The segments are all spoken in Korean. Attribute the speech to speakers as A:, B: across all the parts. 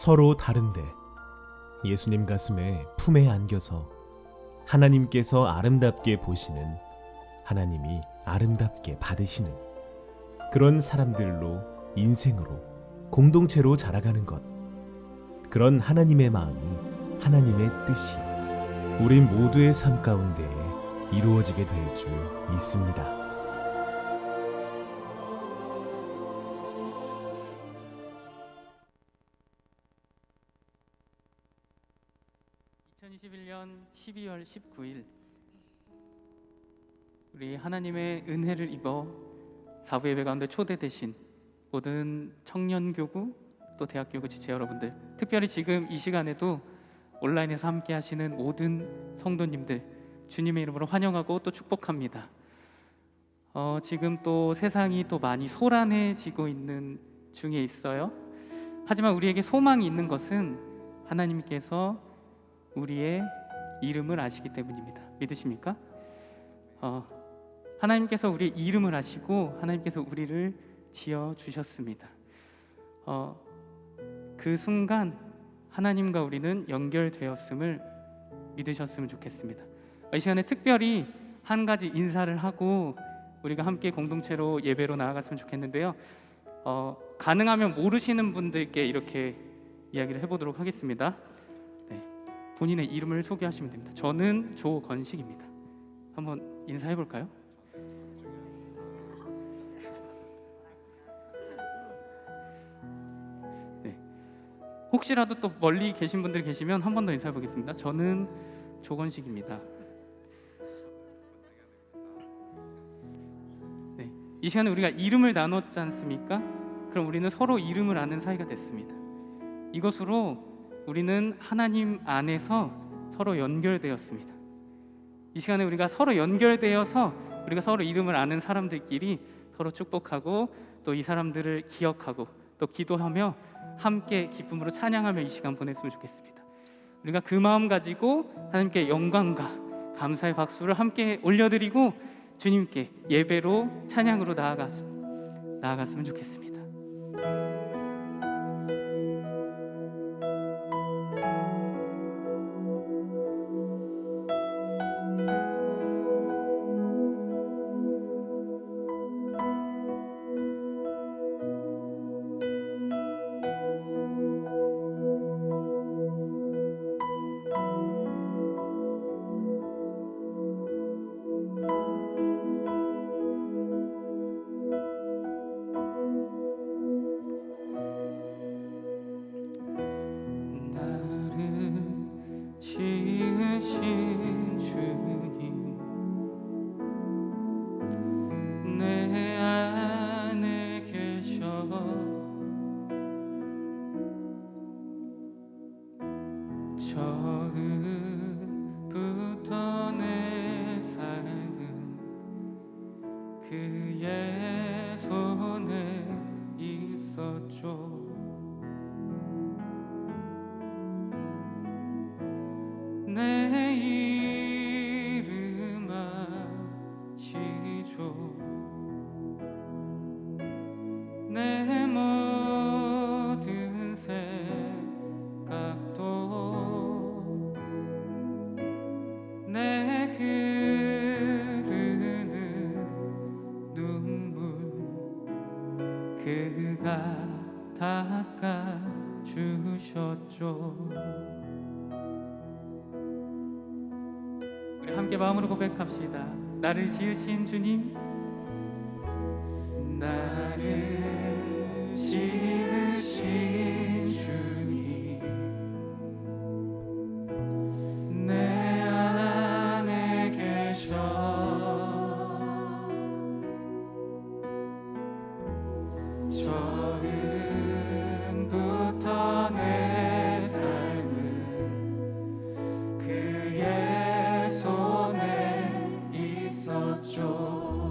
A: 서로 다른데 예수님 가슴에 품에 안겨서 하나님께서 아름답게 보시는, 하나님이 아름답게 받으시는 그런 사람들로, 인생으로, 공동체로 자라가는 것, 그런 하나님의 마음이, 하나님의 뜻이 우리 모두의 삶 가운데 이루어지게 될 줄 믿습니다.
B: 2021년 12월 19일 우리 하나님의 은혜를 입어 사부 예배 가운데 초대되신 모든 청년교구 또 대학교구 지체 여러분들, 특별히 지금 이 시간에도 온라인에서 함께 하시는 모든 성도님들, 주님의 이름으로 환영하고 또 축복합니다. 지금 또 세상이 또 많이 소란해지고 있는 중에 있어요. 하지만 우리에게 소망이 있는 것은 하나님께서 우리의 이름을 아시기 때문입니다. 믿으십니까? 하나님께서 우리의 이름을 아시고 하나님께서 우리를 지어주셨습니다. 그 순간 하나님과 우리는 연결되었음을 믿으셨으면 좋겠습니다. 이 시간에 특별히 한 가지 인사를 하고 우리가 함께 공동체로 예배로 나아갔으면 좋겠는데요. 가능하면 모르시는 분들께 이렇게 이야기를 해보도록 하겠습니다. 본인의 이름을 소개하시면 됩니다. 저는 조건식입니다. 한번 인사해 볼까요? 네. 혹시라도 또 멀리 계신 분들 계시면 한 번 더 인사해 보겠습니다. 저는 조건식입니다. 네. 이 시간에 우리가 이름을 나눴지 않습니까? 그럼 우리는 서로 이름을 아는 사이가 됐습니다. 이것으로 우리는 하나님 안에서 서로 연결되었습니다. 이 시간에 우리가 서로 연결되어서 우리가 서로 이름을 아는 사람들끼리 서로 축복하고 또 이 사람들을 기억하고 또 기도하며 함께 기쁨으로 찬양하며 이 시간 보냈으면 좋겠습니다. 우리가 그 마음 가지고 하나님께 영광과 감사의 박수를 함께 올려드리고 주님께 예배로 찬양으로 나아갔으면 좋겠습니다. 지으신 주님, 내 안에 계셔 처음부터 내 삶은 그의 손에 있었죠. 내 이름 아시죠. 내 모든 생각도 내 흐르는 눈물 그가 닦아주셨죠. 함께 마음으로 고백합시다. 나를 지으신 주님, 나를 지으신 주님, 내 안에 계셔 처음부터 내 삶은 그의 손에 있었죠.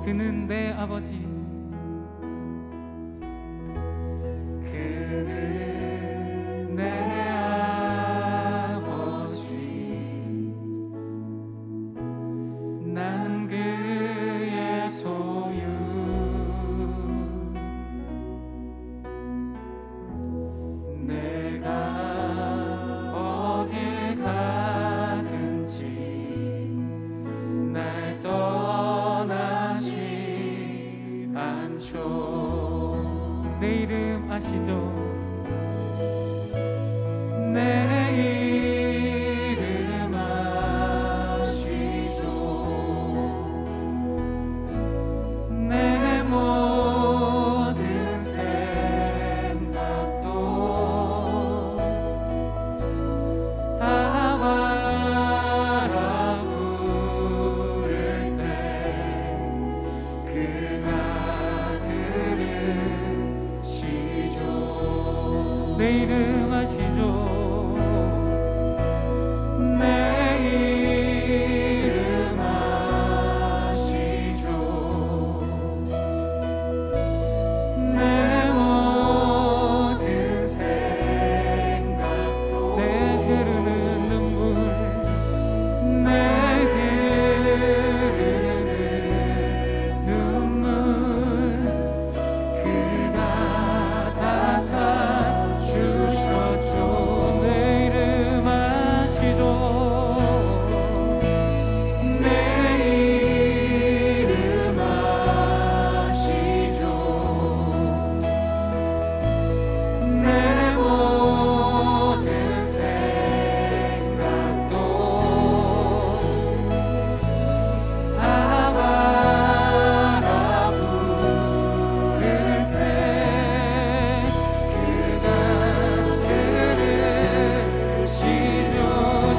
B: 내 이름 아시죠? 내 이름 아시죠? 내 모든 생각도 아와라 부를 때 그가 들으시죠. 내 이름 아시죠?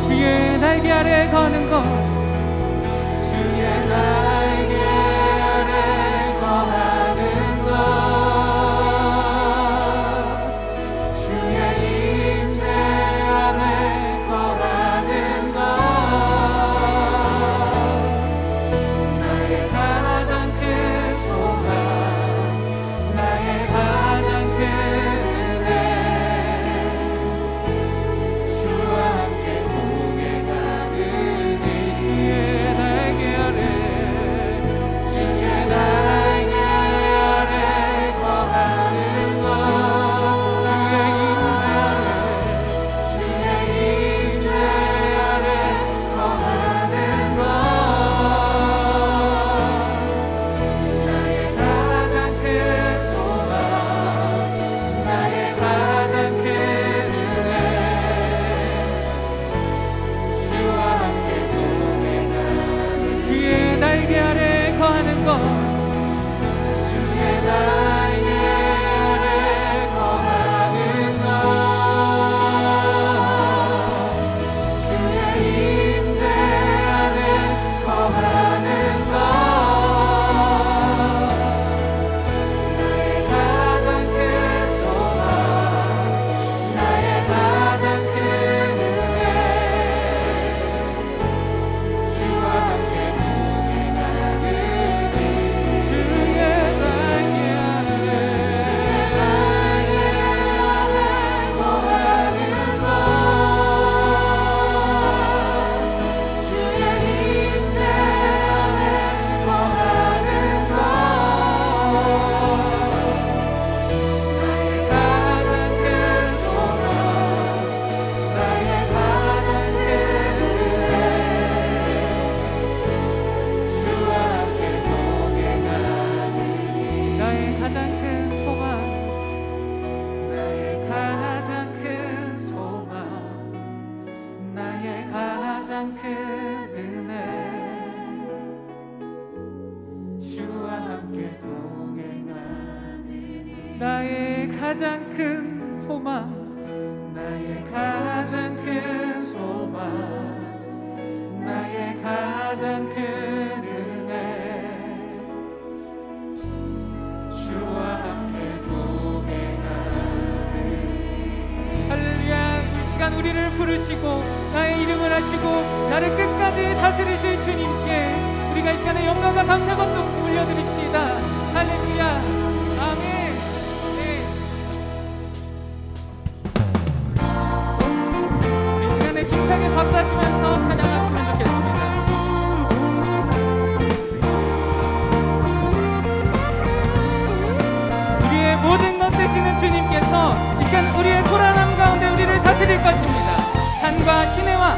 B: 주의 날개 아래 거는 것 주의 날개 아래 거하는 것 주의 임재 안에 거하는 것 나의 가장 큰 소망 나의 가장 큰 은혜 주와 함께 동행하는 이 주의 날개 아래 주의 날개 아래 거하는 것 주의 임재 아래 거하는 것 나의 가장 큰 소망 나의 가장 큰 은혜 주와 함께 동행하는 주의 날개 아래 거하는 것 주의 날개 아래 거하는 것 주의 임재 안에 거하는 것 나의 가장 큰 소망 나의 가장 큰 은혜 주와 함께 동행하는 주의 날개 아래 거하는 것 주의 임재 안에 거하는 것 나의 가장 큰 소망 나의 가장 큰 은혜 주와 함께 동행하는 나의 가장 큰 소망 나의 가장 큰 소망 나의 가장 큰 은혜 주와 함께 동행하느니 나의 가장 큰 소망 나의 가장 큰 소망 나의 가장 큰 은혜 주와 함께 동행하느니 할렐루야. 이 시간 우리를 부르시고 나의 이름을 하시고 나를 끝까지 다스리실 주님께 우리가 이 시간에 영광과 감사 박수 올려드립시다. 할렐루야. 아멘. 네. 우리 이 시간에 힘차게 박수하시면서 찬양하시면 좋겠습니다. 우리의 모든 것 되시는 주님께서 이 시간 우리의 소란함 가운데 우리를 다스릴 것입니다. 산과 시내와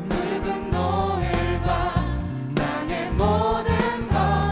B: 붉은 노을과 땅의 모든 것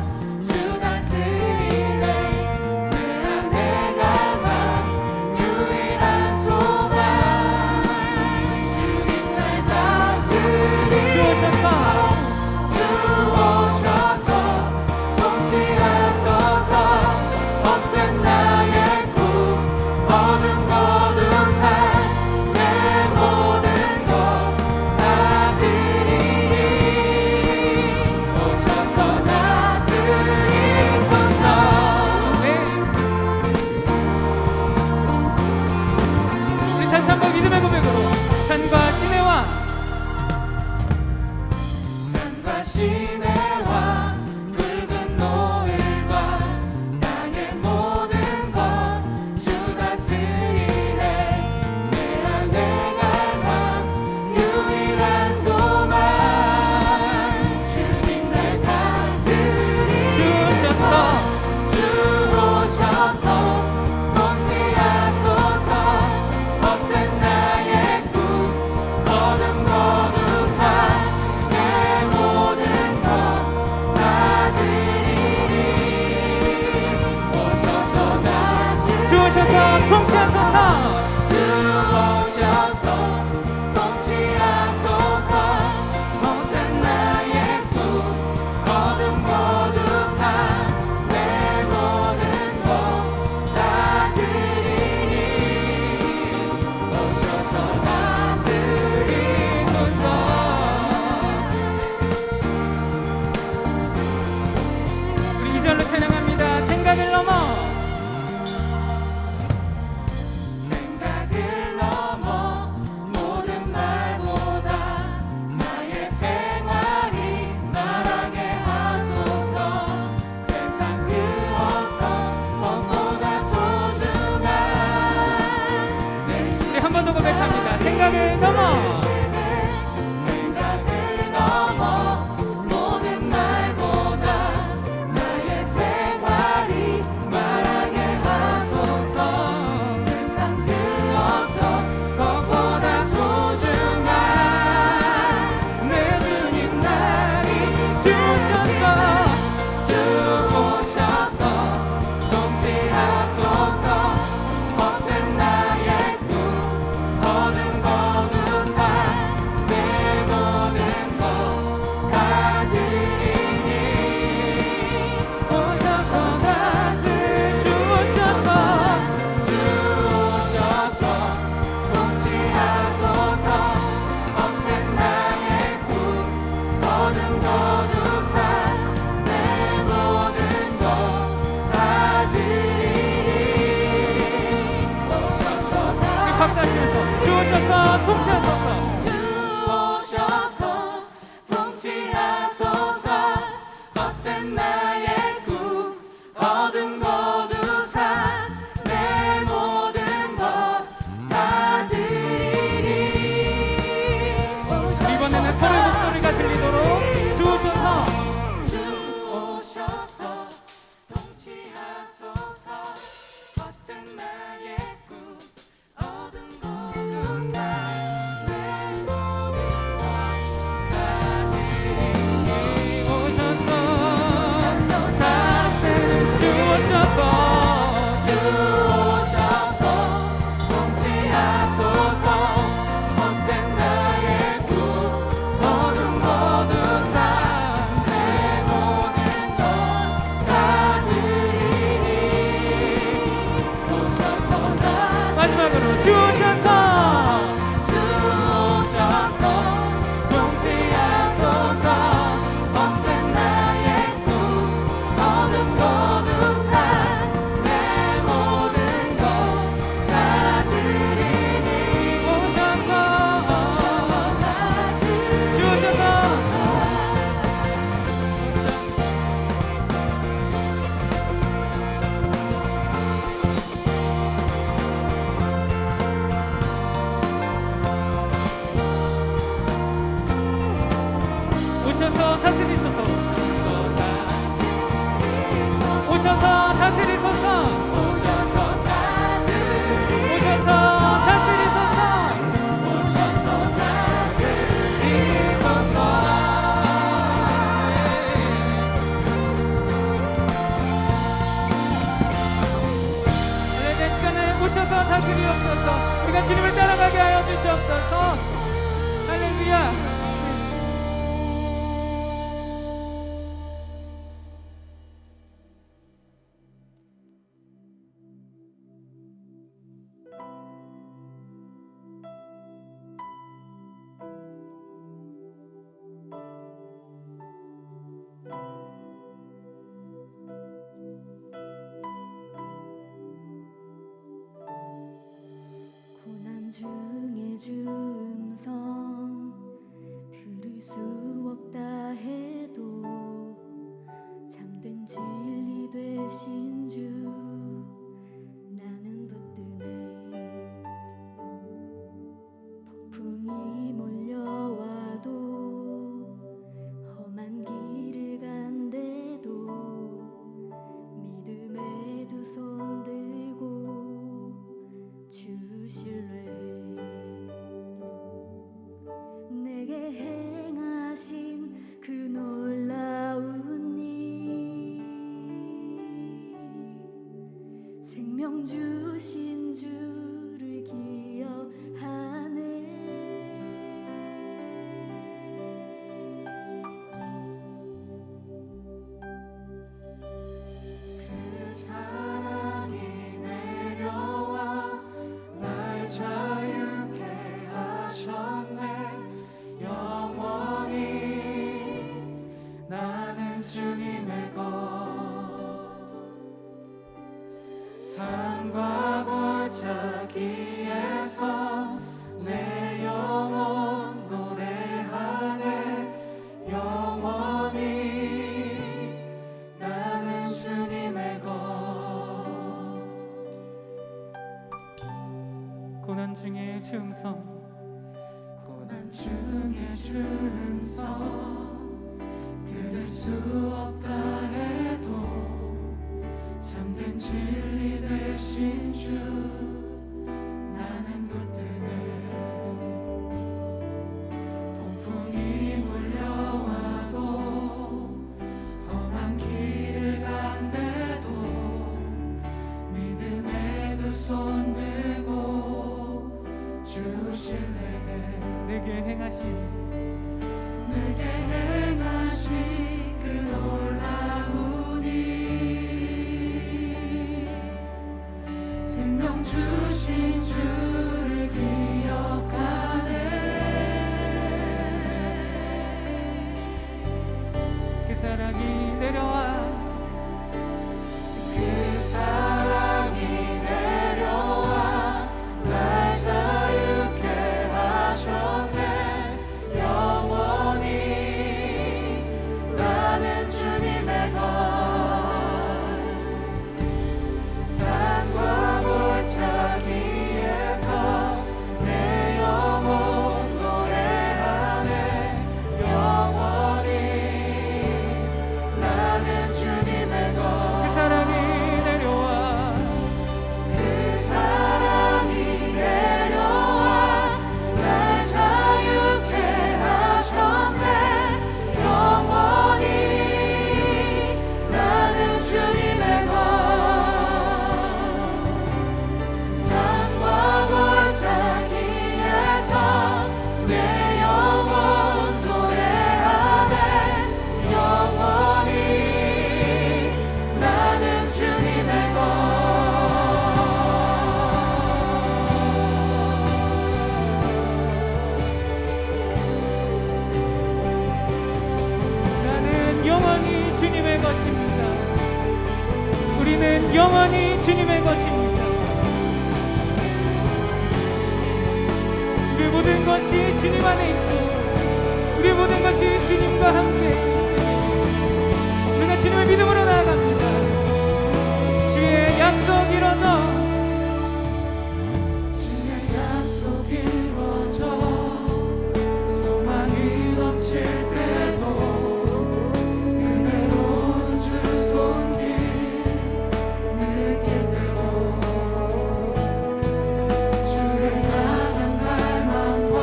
B: 다시 한번 찬양합니다. 생각을 넘어
C: 모든 말보다 나의 생활이 나라게 하소서. 세상 그 어떤 것보다 소중한 내
B: 우리 한 번 더 고백합니다. 생각을 넘어
C: 생각을 넘어 모든 말보다 나의 생활이 말하게 하소서. 세상 그 어떤 것보다 소중한 내 주님 나를 주셔서 주오셔서 통치하소서. 헛된 나의 꿈 얻은 거두사 내 모든 것 가지리니. 오셔서 다스 주셔서 통치하소서. 헛된 나의 꿈 얻은 거두사 내 모든 것 가지리니. 오셔서
B: 우리 박수하시면서 주오셔서 통치하소서
C: 주오셔서 통치하소서. 헛된 나의 꿈 얻은 거두사 내 모든 것 가지리니.
B: 이번에는 서로의 목소리가 들리도록 주오셔서
C: 주오셔서 통치하소서. 헛된 나의 꿈 얻은 거두사 내 모든 것 가지리니.
B: 오셔서 다스 주오셔서
C: 주오셔서 통치하소서. 헛된 나의 꿈 얻은 거두사 내 모든 것 가지리니. 오셔서
B: 마지막으로 주오셔서
C: 주오셔서 통치하소서. 헛된 나의 꿈 얻은 거두사 내 모든 것 가지리니.
B: 오셔서 주오셔서 오셔서 다스리소서 오셔서 다스리소서
C: 오셔서 다스리소서.
B: 오셔서 다스리소서
C: 오셔서 다스리소서.
B: 오래된 시간에 오셔서 다스리옵소서. 우리가 주님을 따라가게 하여 주시옵소서. 할렐루야.
C: 고난 중에 주 음성 들을 수 없다 해도 참된 진리 되신 주 나는 붙드네. 폭풍이 몰려와도 험한 길을 간대도 믿음에 두 손 들고 주 신뢰해. 내게 행하신 그 놀라운 일 생명 주신 주를 기억하네. 그 사랑이 내려와 날 자유케 하셨네. 영원히 나는 주님의 것. 골짜기에서 내 영혼 노래하네. 영원히 나는 주님의 것.
B: 고난 중에 주 음성,
C: 고난 중에 주 음성 들을 수 없다 해도 참된 진리 되신 주 나는 붙드네. 폭풍이 몰려와도 험한 길을 간대도 믿음에 두 손 들고 주실래.
B: 내게 행하신
C: 내게 행하신 그 놀라운 일, 생명 주신 주를 기억하네.
B: 그 사랑이 내려와,
C: 그 사랑이 내려와 날 자유케 하셨네. 영원히 나는 주님의 것. 산과 골짜기에서 내 영혼 노래하네. 영원히 나는 주님의 것.
B: 그 사랑이 내려와,
C: 그 사랑이 내려와 날 자유케 하셨네. 영원히 나는 주님의 것. 산과 골짜기에서 내 영혼 노래하네. 영원히 나는 주님의 것.
B: 나는 영원히 주님의 것입니다. 우리는 영원히 주님의 것입니다. 우리 모든 것이 주님 안에 있고, 우리 모든 것이 주님과 함께 있기 때문에 우리가 주님의 믿음으로 나아갑니다. 주의 약속 이루어져,
C: 주의 약속 이루어져 소망이 넘칠 때도 은혜로운 주 손길 느낄 때도 주를 향한 갈망과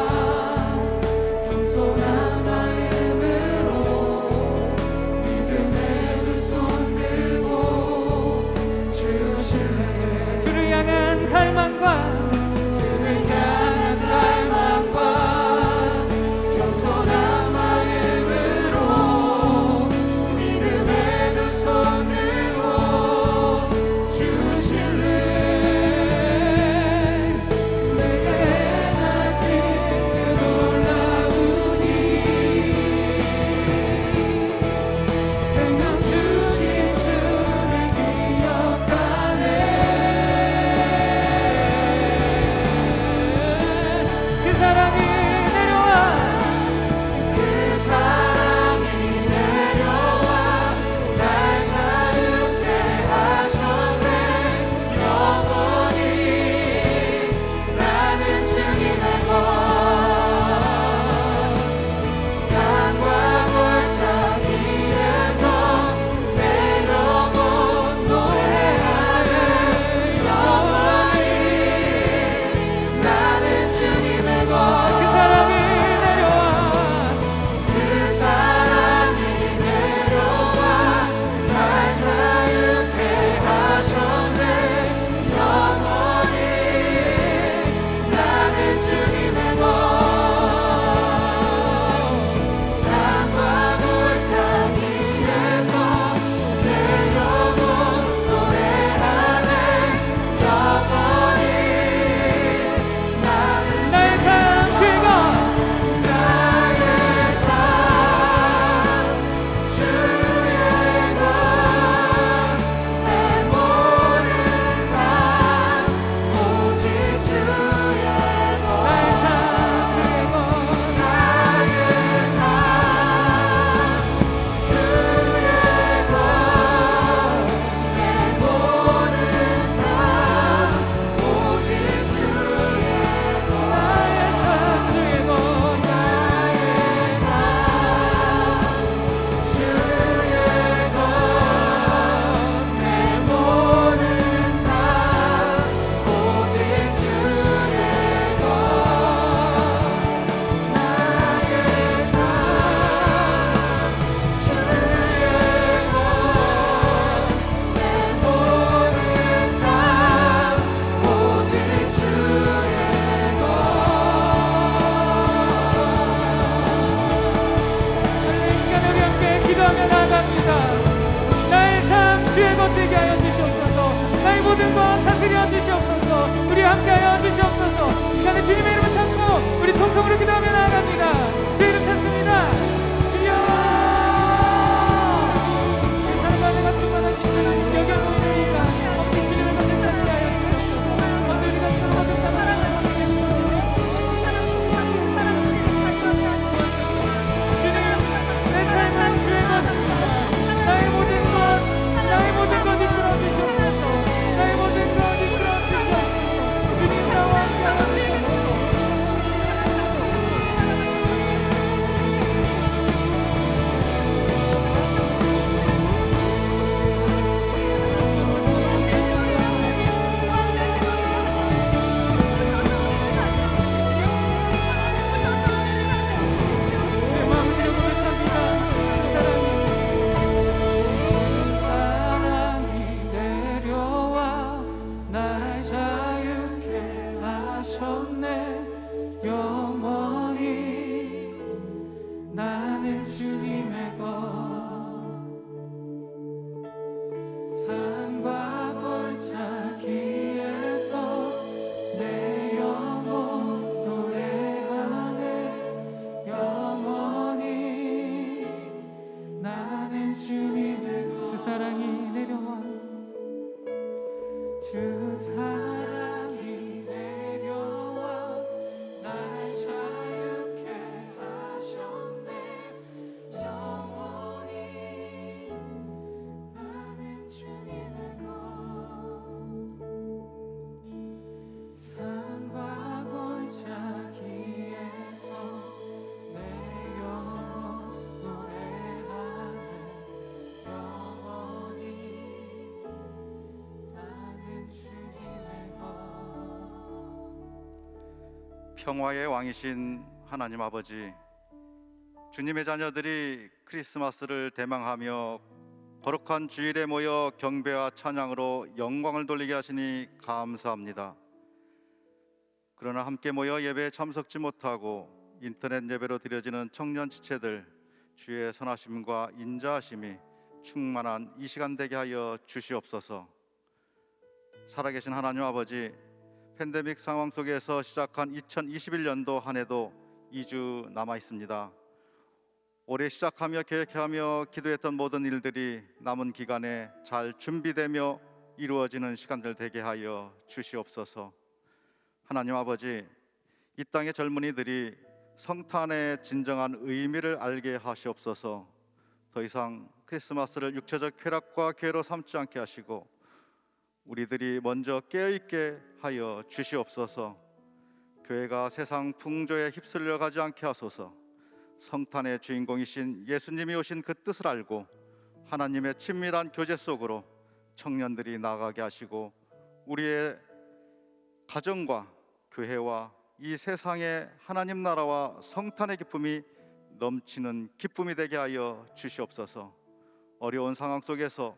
C: 겸손한 마음으로 믿음의 두 손 들고
B: 함께하여 주시옵소서. 이 시간에 주님의 이름을 찾고 우리 통성으로 기도하며 나아갑니다. 주 이름 찾습니다. 주여, 이 사랑과 내가 충만하신 주는 여겨보이니까 엄히 주님의 것을 찾게 하여 주시옵소서. 먼저 우리가 주님의 것을 찾는 내 삶은 주의 것입니다. 나의 모든 것 이끌어 주시옵소서. 나의 모든 것 이끌어 주시옵소서. 주님 나와 함께하여 주시옵소서. 내 마음을 들여 고백합니다. 주 사랑이 내려와 날 자유케 하셨네. 영원히 나는 주님의 것. 산과 골짜기에서 내 영혼 노래하네. 영원히 나는 주님의 것. 주 사랑이 내려와 주 사랑이 내려와 날 자유케 하셨네. 영원히 나는 주님의 것. 산과 골짜기에서 내 영혼 노래하네. 영원히 나는 주님의 것.
D: 평화의 왕이신 하나님 아버지, 주님의 자녀들이 크리스마스를 대망하며 거룩한 주일에 모여 경배와 찬양으로 영광을 돌리게 하시니 감사합니다. 그러나 함께 모여 예배에 참석지 못하고 인터넷 예배로 드려지는 청년 지체들, 주의 선하심과 인자하심이 충만한 이 시간 되게 하여 주시옵소서. 살아계신 하나님 아버지, 팬데믹 상황 속에서 시작한 2021년도 한 해도 2주 남아 있습니다. 올해 시작하며 계획하며 기도했던 모든 일들이 남은 기간에 잘 준비되며 이루어지는 시간들 되게 하여 주시옵소서. 하나님 아버지, 이 땅의 젊은이들이 성탄의 진정한 의미를 알게 하시옵소서. 더 이상 크리스마스를 육체적 쾌락과 괴로 삼지 않게 하시고 우리들이 먼저 깨어있게 하여 주시옵소서. 교회가 세상 풍조에 휩쓸려 가지 않게 하소서. 성탄의 주인공이신 예수님이 오신 그 뜻을 알고 하나님의 친밀한 교제 속으로 청년들이 나아가게 하시고 우리의 가정과 교회와 이 세상의 하나님 나라와 성탄의 기쁨이 넘치는 기쁨이 되게 하여 주시옵소서. 어려운 상황 속에서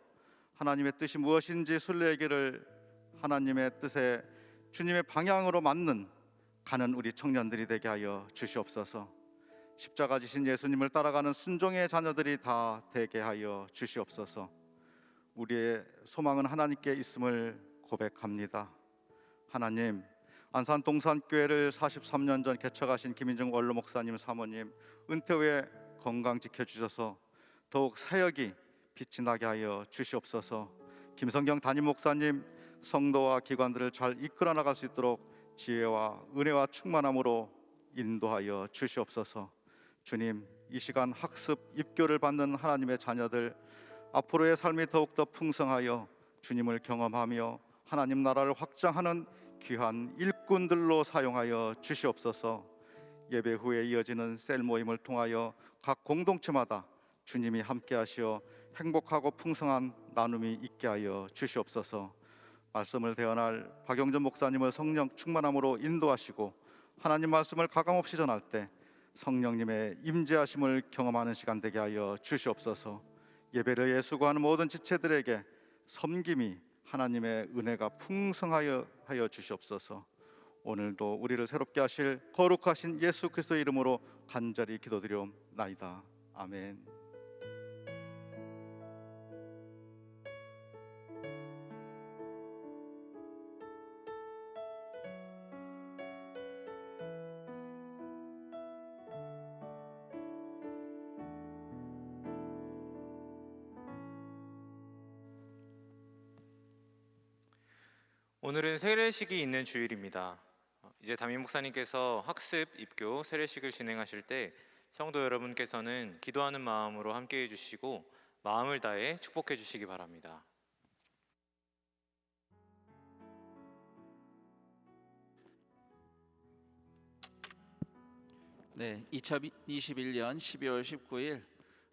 D: 하나님의 뜻이 무엇인지 순례하기를 하나님의 뜻에 주님의 방향으로 맞는 가는 우리 청년들이 되게 하여 주시옵소서. 십자가 지신 예수님을 따라가는 순종의 자녀들이 다 되게 하여 주시옵소서. 우리의 소망은 하나님께 있음을 고백합니다. 하나님, 안산 동산교회를 43년 전 개척하신 김인정 원로 목사님 사모님 은퇴 후에 건강 지켜주셔서 더욱 사역이 빛이 나게 하여 주시옵소서. 김성경 담임 목사님 성도와 기관들을 잘 이끌어 나갈 수 있도록 지혜와 은혜와 충만함으로 인도하여 주시옵소서. 주님, 이 시간 학습 입교를 받는 하나님의 자녀들 앞으로의 삶이 더욱더 풍성하여 주님을 경험하며 하나님 나라를 확장하는 귀한 일꾼들로 사용하여 주시옵소서. 예배 후에 이어지는 셀 모임을 통하여 각 공동체마다 주님이 함께 하시어 행복하고 풍성한 나눔이 있게 하여 주시옵소서. 말씀을 대언할 박영전 목사님을 성령 충만함으로 인도하시고 하나님 말씀을 가감없이 전할 때 성령님의 임재하심을 경험하는 시간 되게 하여 주시옵소서. 예배를 위해 수고하는 모든 지체들에게 섬김이 하나님의 은혜가 풍성하여 하여 주시옵소서. 오늘도 우리를 새롭게 하실 거룩하신 예수 그리스도의 이름으로 간절히 기도드리옵나이다. 아멘.
E: 오늘은 세례식이 있는 주일입니다. 이제 담임 목사님께서 학습, 입교, 세례식을 진행하실 때 성도 여러분께서는 기도하는 마음으로 함께 해주시고 마음을 다해 축복해 주시기 바랍니다.
F: 네, 2021년 12월 19일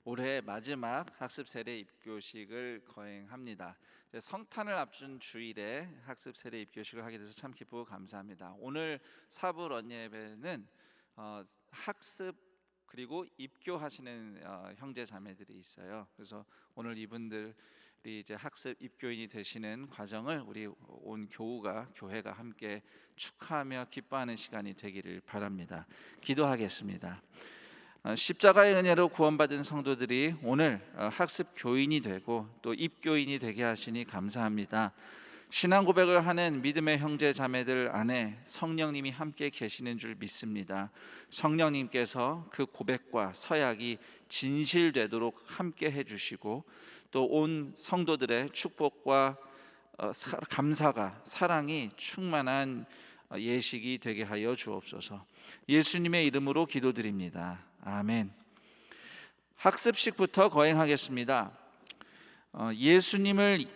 F: 올해 마지막 학습 세례 입교식을 거행합니다. 성탄을 앞둔 주일에 학습 세례 입교식을 하게 돼서 참 기쁘고 감사합니다. 오늘 사부 런니 예배는 학습 그리고 입교하시는 형제 자매들이 있어요. 그래서 오늘 이분들이 이제 학습 입교인이 되시는 과정을 우리 온 교회가 함께 축하하며 기뻐하는 시간이 되기를 바랍니다. 기도하겠습니다. 십자가의 은혜로 구원받은 성도들이 오늘 학습 교인이 되고 또 입교인이 되게 하시니 감사합니다. 신앙 고백을 하는 믿음의 형제 자매들 안에 성령님이 함께 계시는 줄 믿습니다. 성령님께서 그 고백과 서약이 진실되도록 함께 해주시고 또 온 성도들의 축복과 감사가 사랑이 충만한 예식이 되게 하여 주옵소서. 예수님의 이름으로 기도드립니다. 아멘. 학습식부터 거행하겠습니다. 예수님을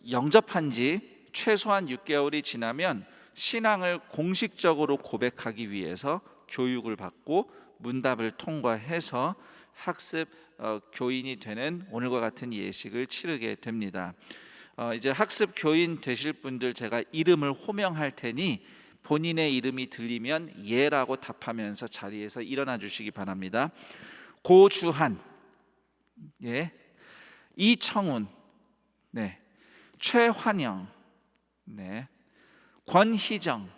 F: 영접한 지 최소한 6개월이 지나면 신앙을 공식적으로 고백하기 위해서 교육을 받고 문답을 통과해서 학습 교인이 되는 오늘과 같은 예식을 치르게 됩니다. 이제 학습 교인 되실 분들 제가 이름을 호명할 테니 본인의 이름이 들리면 예라고 답하면서 자리에서 일어나 주시기 바랍니다. 고주한, 예, 이청훈, 네, 최환영, 네, 권희정,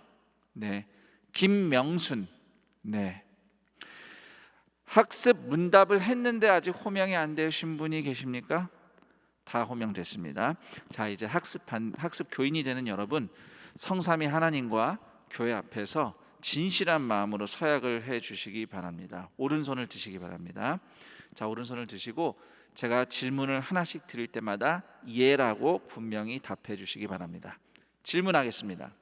F: 네, 김명순, 네. 학습 문답을 했는데 아직 호명이 안 되신 분이 계십니까? 다 호명됐습니다. 자, 이제 학습 교인이 되는 여러분, 성삼위 하나님과 교회 앞에서 진실한 마음으로 서약을 해 주시기 바랍니다. 오른손을 드시기 바랍니다. 자, 오른손을 드시고 제가 질문을 하나씩 드릴 때마다 예라고 분명히 답해 주시기 바랍니다. 질문하겠습니다.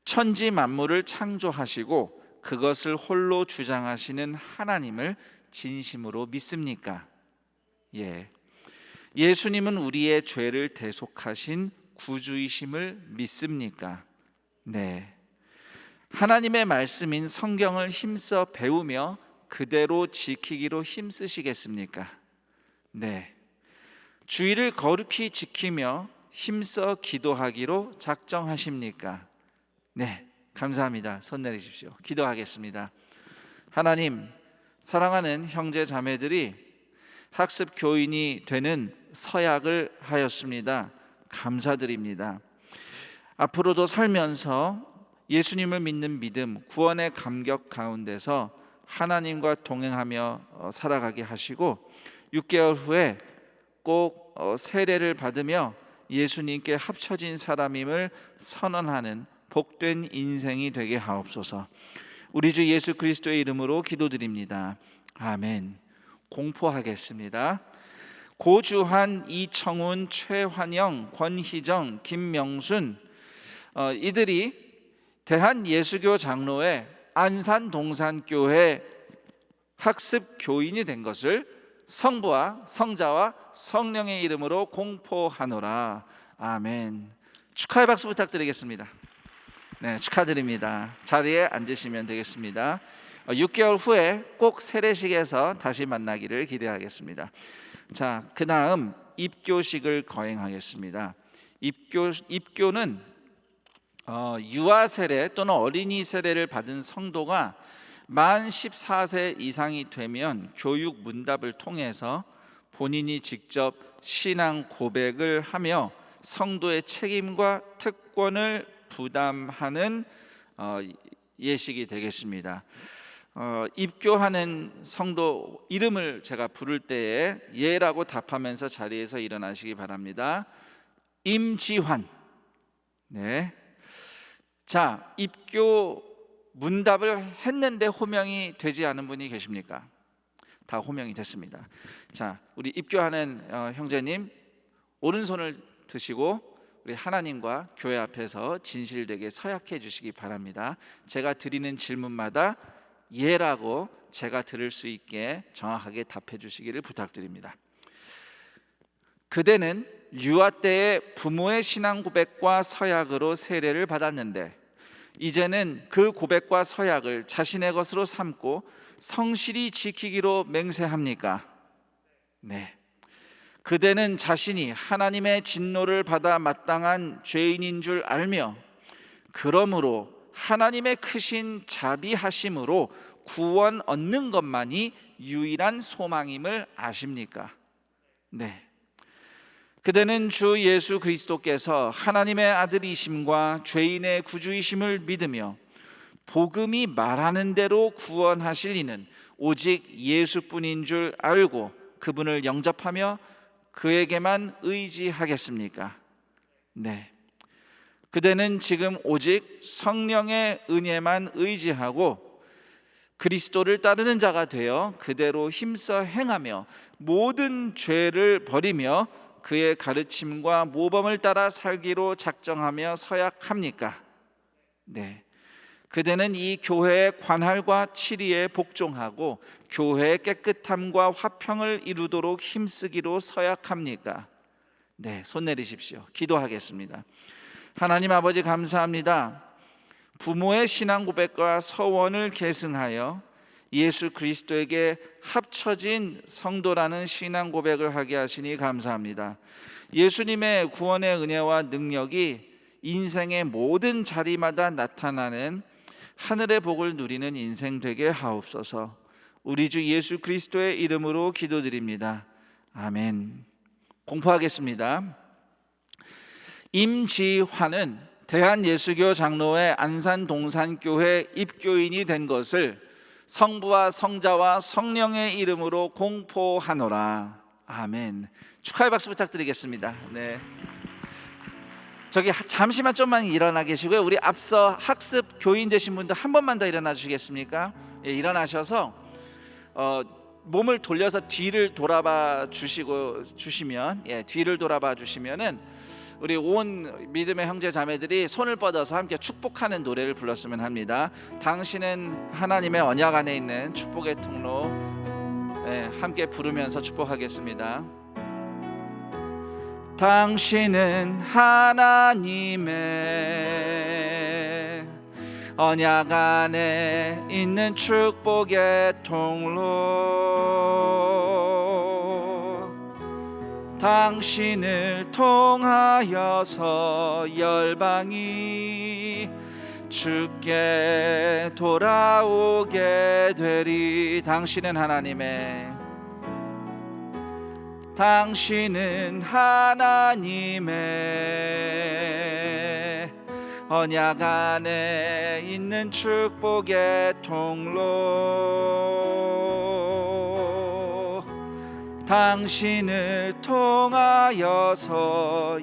F: 천지 만물을 창조하시고 그것을 홀로 주장하시는 하나님을 진심으로 믿습니까? 예. 예수님은 우리의 죄를 대속하신 구주이심을 믿습니까? 네. 하나님의 말씀인 성경을 힘써 배우며 그대로 지키기로 힘쓰시겠습니까? 네. 주의를 거룩히 지키며 힘써 기도하기로 작정하십니까? 네. 감사합니다. 손 내리십시오. 기도하겠습니다. 하나님, 사랑하는 형제 자매들이 학습 교인이 되는 서약을 하였습니다. 감사드립니다. 앞으로도 살면서 예수님을 믿는 믿음, 구원의 감격 가운데서 하나님과 동행하며 살아가게 하시고 6개월 후에 꼭 세례를 받으며 예수님께 합쳐진 사람임을 선언하는 복된 인생이 되게 하옵소서. 우리 주 예수 그리스도의 이름으로 기도드립니다. 아멘. 공포하겠습니다. 고주한, 이청훈, 최환영, 권희정, 김명순, 이들이 대한예수교 장로회 안산동산교회 학습 교인이 된 것을 성부와 성자와 성령의 이름으로 공포하노라. 아멘. 축하의 박수 부탁드리겠습니다. 네, 축하드립니다. 자리에 앉으시면 되겠습니다. 6개월 후에 꼭 세례식에서 다시 만나기를 기대하겠습니다. 자, 그 다음 입교식을 거행하겠습니다. 입교는 유아 세례 또는 어린이 세례를 받은 성도가 만 14세 이상이 되면 교육 문답을 통해서 본인이 직접 신앙 고백을 하며 성도의 책임과 특권을 부담하는 예식이 되겠습니다. 입교하는 성도 이름을 제가 부를 때에 예라고 답하면서 자리에서 일어나시기 바랍니다. 임지환. 네. 자, 입교 문답을 했는데 호명이 되지 않은 분이 계십니까? 다 호명이 됐습니다. 자, 우리 입교하는 형제님 오른손을 드시고 우리 하나님과 교회 앞에서 진실되게 서약해 주시기 바랍니다. 제가 드리는 질문마다 예라고 제가 들을 수 있게 정확하게 답해 주시기를 부탁드립니다. 그대는 유아 때에 부모의 신앙 고백과 서약으로 세례를 받았는데 이제는 그 고백과 서약을 자신의 것으로 삼고 성실히 지키기로 맹세합니까? 네. 그대는 자신이 하나님의 진노를 받아 마땅한 죄인인 줄 알며 그러므로 하나님의 크신 자비하심으로 구원 얻는 것만이 유일한 소망임을 아십니까? 네. 그대는 주 예수 그리스도께서 하나님의 아들이심과 죄인의 구주이심을 믿으며 복음이 말하는 대로 구원하실 이는 오직 예수뿐인 줄 알고 그분을 영접하며 그에게만 의지하겠습니까? 네. 그대는 지금 오직 성령의 은혜만 의지하고 그리스도를 따르는 자가 되어 그대로 힘써 행하며 모든 죄를 버리며 그의 가르침과 모범을 따라 살기로 작정하며 서약합니까? 네. 그대는 이 교회의 관할과 치리에 복종하고 교회의 깨끗함과 화평을 이루도록 힘쓰기로 서약합니까? 네, 손 내리십시오. 기도하겠습니다. 하나님 아버지 감사합니다. 부모의 신앙 고백과 서원을 계승하여 예수 그리스도에게 합쳐진 성도라는 신앙 고백을 하게 하시니 감사합니다. 예수님의 구원의 은혜와 능력이 인생의 모든 자리마다 나타나는 하늘의 복을 누리는 인생 되게 하옵소서. 우리 주 예수 그리스도의 이름으로 기도드립니다. 아멘. 공포하겠습니다. 임지환은 대한예수교 장로회 안산동산교회 입교인이 된 것을 성부와 성자와 성령의 이름으로 공포하노라. 아멘. 축하의 박수 부탁드리겠습니다. 네. 저기 잠시만 좀만 일어나 계시고요. 우리 앞서 학습 교인 되신 분들 한 번만 더 일어나 주시겠습니까? 예, 일어나셔서 몸을 돌려서 뒤를 돌아봐 주시면 뒤를 돌아봐 주시면은 우리 온 믿음의 형제 자매들이 손을 뻗어서 함께 축복하는 노래를 불렀으면 합니다. 당신은 하나님의 언약 안에 있는 축복의 통로, 함께 부르면서 축복하겠습니다. 당신은 하나님의 언약 안에 있는 축복의 통로, 당신을 통하여서 열방이 주께 돌아오게 되리. 당신은 하나님의 언약 안에 있는 축복의 통로, 당신을 통하여서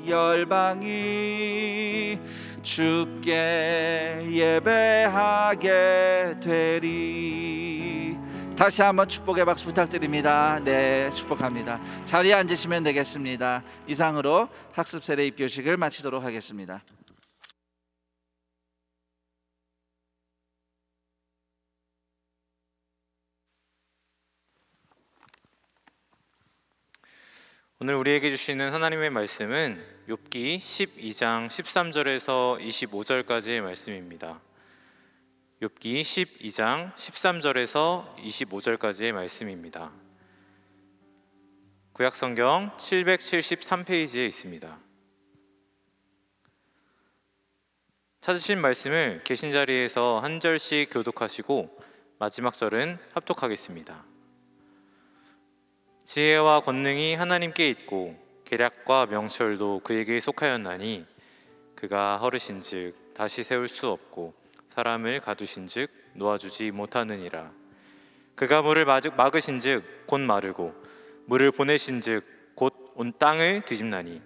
F: 열방이 주께 예배하게 되리. 다시 한번 축복의 박수 부탁드립니다. 네, 축복합니다. 자리에 앉으시면 되겠습니다. 이상으로 학습 세례 입교식을 마치도록 하겠습니다.
E: 오늘 우리에게 주시는 하나님의 말씀은 욥기 12장 13절에서 25절까지의 말씀입니다. 욥기 12장 13절에서 25절까지의 말씀입니다. 구약성경 773페이지에 있습니다. 찾으신 말씀을 계신 자리에서 한 절씩 교독하시고 마지막 절은 합독하겠습니다. 지혜와 권능이 하나님께 있고 계략과 명철도 그에게 속하였나니 그가 허르신즉 다시 세울 수 없고 사람을 가두신즉 놓아주지 못하느니라. 그가 물을 막으신즉 곧 마르고 물을 보내신즉 곧 온 땅을 뒤집나니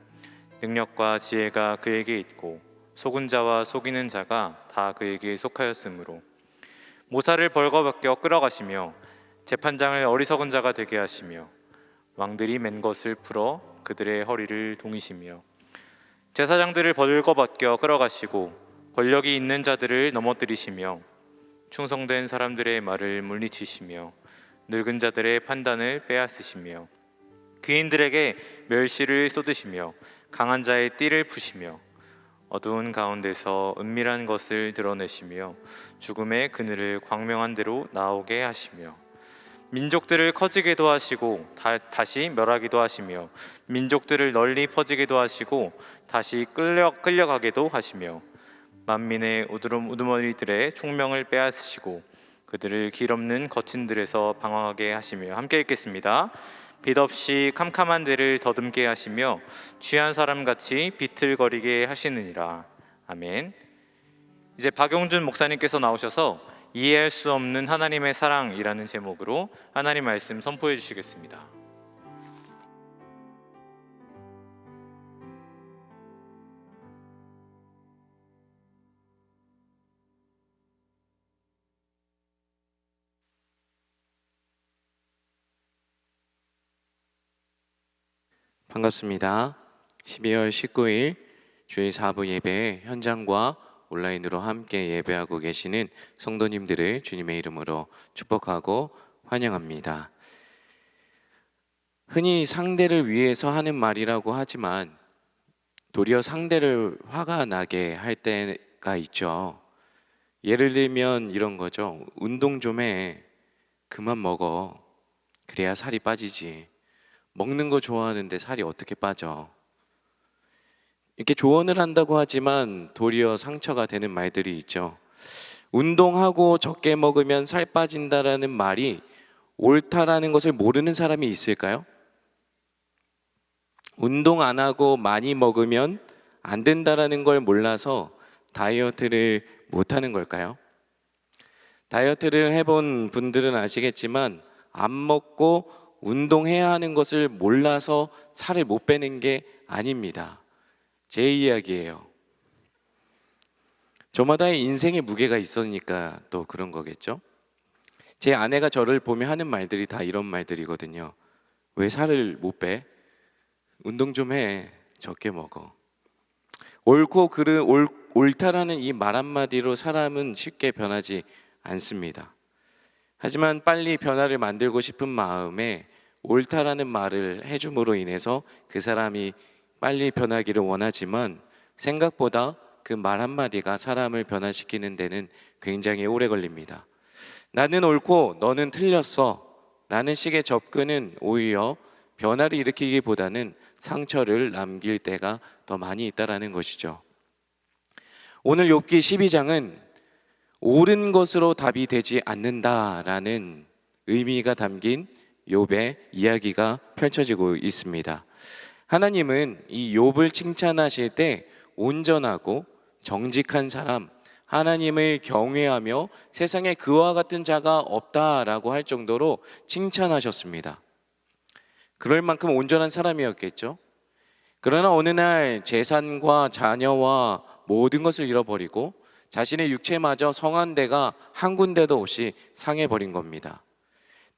E: 능력과 지혜가 그에게 있고 속은 자와 속이는 자가 다 그에게 속하였으므로 모사를 벌거벗겨 끌어가시며 재판장을 어리석은 자가 되게 하시며 왕들이 맨 것을 풀어 그들의 허리를 동이시며 제사장들을 벌거벗겨 끌어가시고 권력이 있는 자들을 넘어뜨리시며 충성된 사람들의 말을 물리치시며 늙은 자들의 판단을 빼앗으시며 귀인들에게 멸시를 쏟으시며 강한 자의 띠를 푸시며 어두운 가운데서 은밀한 것을 드러내시며 죽음의 그늘을 광명한 데로 나오게 하시며 민족들을 커지게도 하시고 다시 멸하기도 하시며 민족들을 널리 퍼지게도 하시고 다시 끌려가게도 하시며 만민의 우두머리들의 총명을 빼앗으시고 그들을 길 없는 거친들에서 방황하게 하시며. 함께 읽겠습니다. 빛 없이 캄캄한 데를 더듬게 하시며 취한 사람같이 비틀거리게 하시느니라. 아멘. 이제 박용준 목사님께서 나오셔서 이해할 수 없는 하나님의 사랑이라는 제목으로 하나님 말씀 선포해 주시겠습니다.
G: 반갑습니다. 12월 19일 주일 4부 예배 현장과 온라인으로 함께 예배하고 계시는 성도님들을 주님의 이름으로 축복하고 환영합니다. 흔히 상대를 위해서 하는 말이라고 하지만 도리어 상대를 화가 나게 할 때가 있죠. 예를 들면 이런 거죠. 운동 좀 해. 그만 먹어. 그래야 살이 빠지지. 먹는 거 좋아하는데 살이 어떻게 빠져? 이렇게 조언을 한다고 하지만 도리어 상처가 되는 말들이 있죠. 운동하고 적게 먹으면 살 빠진다라는 말이 옳다라는 것을 모르는 사람이 있을까요? 운동 안 하고 많이 먹으면 안 된다라는 걸 몰라서 다이어트를 못 하는 걸까요? 다이어트를 해본 분들은 아시겠지만 안 먹고 운동해야 하는 것을 몰라서 살을 못 빼는 게 아닙니다. 제 이야기예요. 저마다의 인생의 무게가 있으니까 또 그런 거겠죠. 제 아내가 저를 보며 하는 말들이 다 이런 말들이거든요. 왜 살을 못 빼? 운동 좀 해. 적게 먹어. 옳다라는 이 말 한마디로 사람은 쉽게 변하지 않습니다. 하지만 빨리 변화를 만들고 싶은 마음에 옳다라는 말을 해줌으로 인해서 그 사람이 빨리 변하기를 원하지만 생각보다 그 말 한마디가 사람을 변화시키는 데는 굉장히 오래 걸립니다. 나는 옳고 너는 틀렸어 라는 식의 접근은 오히려 변화를 일으키기보다는 상처를 남길 때가 더 많이 있다는 것이죠. 오늘 욥기 12장은 옳은 것으로 답이 되지 않는다라는 의미가 담긴 욥의 이야기가 펼쳐지고 있습니다. 하나님은 이 욥을 칭찬하실 때 온전하고 정직한 사람, 하나님을 경외하며 세상에 그와 같은 자가 없다라고 할 정도로 칭찬하셨습니다. 그럴 만큼 온전한 사람이었겠죠. 그러나 어느 날 재산과 자녀와 모든 것을 잃어버리고 자신의 육체마저 성한 데가 한 군데도 없이 상해버린 겁니다.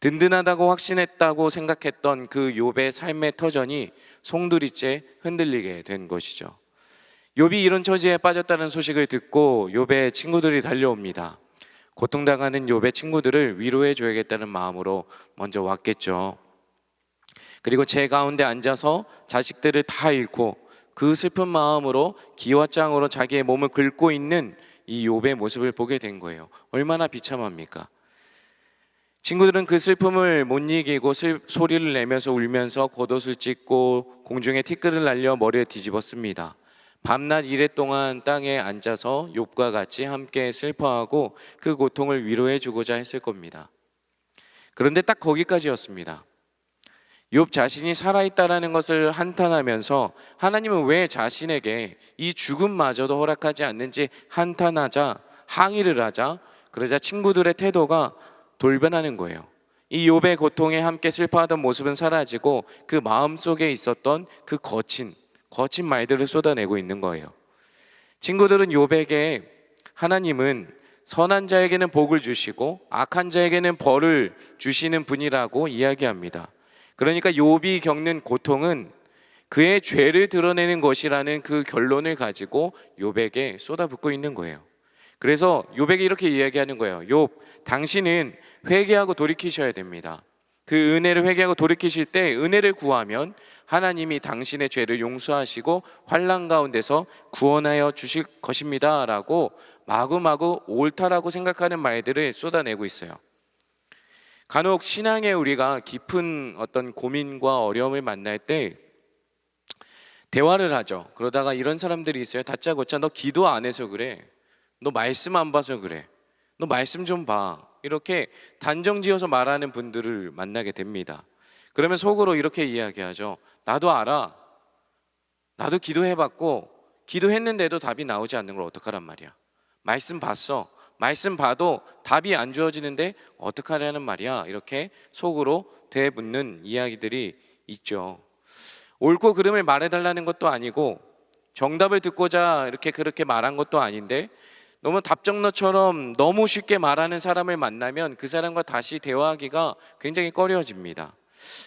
G: 든든하다고 확신했다고 생각했던 그 욥의 삶의 터전이 송두리째 흔들리게 된 것이죠. 욥이 이런 처지에 빠졌다는 소식을 듣고 욥의 친구들이 달려옵니다. 고통당하는 욥의 친구들을 위로해 줘야겠다는 마음으로 먼저 왔겠죠. 그리고 제 가운데 앉아서 자식들을 다 잃고 그 슬픈 마음으로 기와장으로 자기의 몸을 긁고 있는 이 욥의 모습을 보게 된 거예요. 얼마나 비참합니까? 친구들은 그 슬픔을 못 이기고 소리를 내면서 울면서 겉옷을 찢고 공중에 티끌을 날려 머리에 뒤집었습니다. 밤낮 이랫동안 땅에 앉아서 욥과 같이 함께 슬퍼하고 그 고통을 위로해 주고자 했을 겁니다. 그런데 딱 거기까지였습니다. 욥 자신이 살아있다라는 것을 한탄하면서 하나님은 왜 자신에게 이 죽음마저도 허락하지 않는지 한탄하자 항의를 하자 그러자 친구들의 태도가 돌변하는 거예요. 이 욥의 고통에 함께 슬퍼하던 모습은 사라지고 그 마음속에 있었던 그 거친 말들을 쏟아내고 있는 거예요. 친구들은 욥에게 하나님은 선한 자에게는 복을 주시고 악한 자에게는 벌을 주시는 분이라고 이야기합니다. 그러니까 욥이 겪는 고통은 그의 죄를 드러내는 것이라는 그 결론을 가지고 욥에게 쏟아붓고 있는 거예요. 그래서 욥에게 이렇게 이야기하는 거예요. 욥, 당신은 회개하고 돌이키셔야 됩니다. 그 은혜를 회개하고 돌이키실 때 은혜를 구하면 하나님이 당신의 죄를 용서하시고 환난 가운데서 구원하여 주실 것입니다 라고 마구마구 옳다라고 생각하는 말들을 쏟아내고 있어요. 간혹 신앙에 우리가 깊은 어떤 고민과 어려움을 만날 때 대화를 하죠. 그러다가 이런 사람들이 있어요. 다짜고짜 너 기도 안 해서 그래, 너 말씀 안 봐서 그래, 너 말씀 좀 봐, 이렇게 단정지어서 말하는 분들을 만나게 됩니다. 그러면 속으로 이렇게 이야기하죠. 나도 알아, 나도 기도해봤고 기도했는데도 답이 나오지 않는 걸 어떡하란 말이야. 말씀 봤어, 말씀 봐도 답이 안 주어지는데 어떡하냐는 말이야. 이렇게 속으로 되묻는 이야기들이 있죠. 옳고 그름을 말해달라는 것도 아니고 정답을 듣고자 이렇게 그렇게 말한 것도 아닌데 너무 답정너처럼 너무 쉽게 말하는 사람을 만나면 그 사람과 다시 대화하기가 굉장히 꺼려집니다.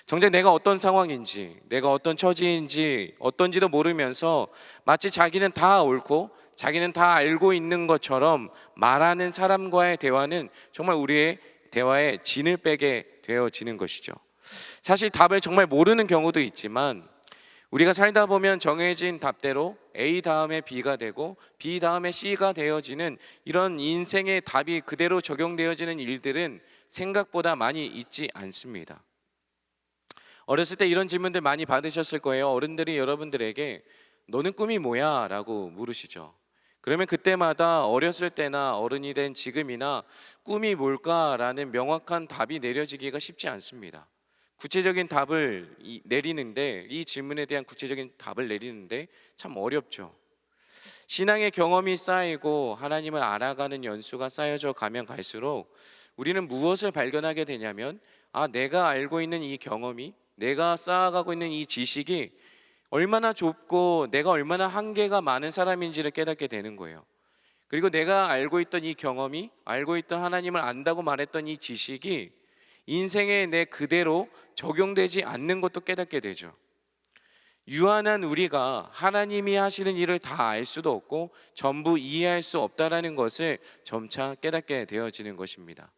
G: 정작 내가 어떤 상황인지, 내가 어떤 처지인지 어떤지도 모르면서 마치 자기는 다 옳고 자기는 다 알고 있는 것처럼 말하는 사람과의 대화는 정말 우리의 대화에 진을 빼게 되어지는 것이죠. 사실 답을 정말 모르는 경우도 있지만 우리가 살다 보면 정해진 답대로 A 다음에 B가 되고 B 다음에 C가 되어지는 이런 인생의 답이 그대로 적용되어지는 일들은 생각보다 많이 있지 않습니다. 어렸을 때 이런 질문들 많이 받으셨을 거예요. 어른들이 여러분들에게 너는 꿈이 뭐야? 라고 물으시죠. 그러면 그때마다 어렸을 때나 어른이 된 지금이나 꿈이 뭘까라는 명확한 답이 내려지기가 쉽지 않습니다. 구체적인 답을 내리는데, 이 질문에 대한 구체적인 답을 내리는데 참 어렵죠. 신앙의 경험이 쌓이고 하나님을 알아가는 연수가 쌓여져 가면 갈수록 우리는 무엇을 발견하게 되냐면, 내가 알고 있는 이 경험이, 내가 쌓아가고 있는 이 지식이 얼마나 좁고 내가 얼마나 한계가 많은 사람인지를 깨닫게 되는 거예요. 그리고 내가 알고 있던 이 경험이, 알고 있던 하나님을 안다고 말했던 이 지식이 인생에 내 그대로 적용되지 않는 것도 깨닫게 되죠. 유한한 우리가 하나님이 하시는 일을 다 알 수도 없고 전부 이해할 수 없다라는 것을 점차 깨닫게 되어지는 것입니다.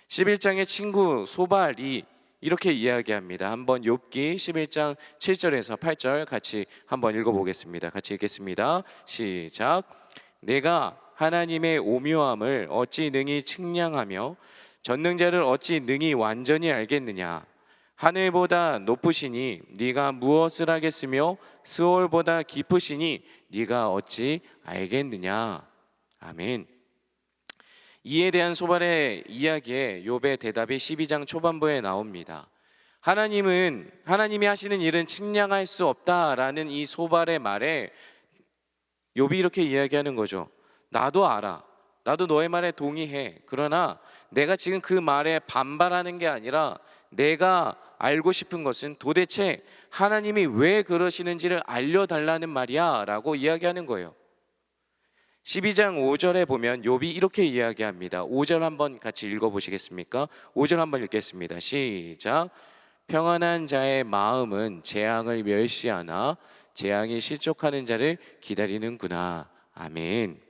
G: 11장의 친구 소발이 이렇게 이야기합니다. 한번 욥기 11장 7절에서 8절 같이 한번 읽어보겠습니다. 같이 읽겠습니다. 시작. 내가 하나님의 오묘함을 어찌 능히 측량하며 전능자를 어찌 능히 완전히 알겠느냐. 하늘보다 높으시니 네가 무엇을 하겠으며 스올보다 깊으시니 네가 어찌 알겠느냐. 아멘. 이에 대한 소발의 이야기에 욥의 대답이 12장 초반부에 나옵니다. 하나님이 하시는 일은 측량할 수 없다라는 이 소발의 말에 욥이 이렇게 이야기하는 거죠. 나도 알아, 나도 너의 말에 동의해. 그러나 내가 지금 그 말에 반발하는 게 아니라 내가 알고 싶은 것은 도대체 하나님이 왜 그러시는지를 알려달라는 말이야 라고 이야기하는 거예요. 12장 5절에 보면 욥이 이렇게 이야기합니다. 5절 한번 같이 읽어보시겠습니까? 5절 한번 읽겠습니다. 시작. 평안한 자의 마음은 재앙을 멸시하나 재앙이 실족하는 자를 기다리는구나. 아멘.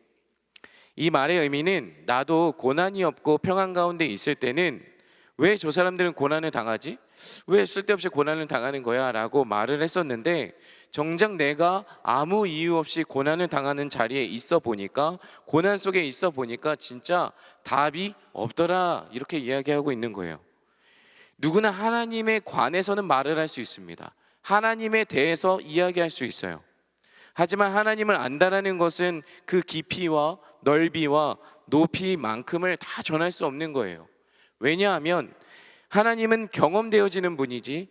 G: 이 말의 의미는 나도 고난이 없고 평안 가운데 있을 때는 왜 저 사람들은 고난을 당하지? 왜 쓸데없이 고난을 당하는 거야? 라고 말을 했었는데 정작 내가 아무 이유 없이 고난을 당하는 자리에 있어 보니까, 고난 속에 있어 보니까 진짜 답이 없더라, 이렇게 이야기하고 있는 거예요. 누구나 하나님에 관해서는 말을 할 수 있습니다. 하나님에 대해서 이야기할 수 있어요. 하지만 하나님을 안다라는 것은 그 깊이와 넓이와 높이만큼을 다 전할 수 없는 거예요. 왜냐하면 하나님은 경험되어지는 분이지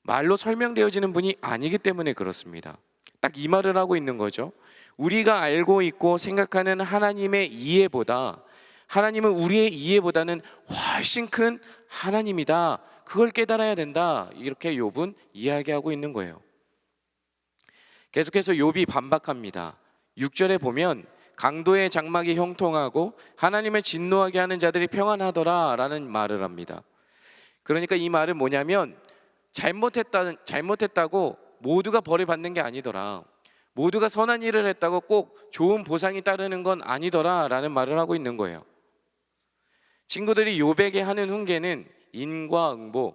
G: 말로 설명되어지는 분이 아니기 때문에 그렇습니다. 딱 이 말을 하고 있는 거죠. 우리가 알고 있고 생각하는 하나님의 이해보다, 하나님은 우리의 이해보다는 훨씬 큰 하나님이다, 그걸 깨달아야 된다, 이렇게 욥은 이야기하고 있는 거예요. 계속해서 욥이 반박합니다. 6절에 보면 강도의 장막이 형통하고 하나님을 진노하게 하는 자들이 평안하더라 라는 말을 합니다. 그러니까 이 말은 뭐냐면 잘못했다고 모두가 벌을 받는 게 아니더라. 모두가 선한 일을 했다고 꼭 좋은 보상이 따르는 건 아니더라 라는 말을 하고 있는 거예요. 친구들이 욥에게 하는 훈계는 인과응보,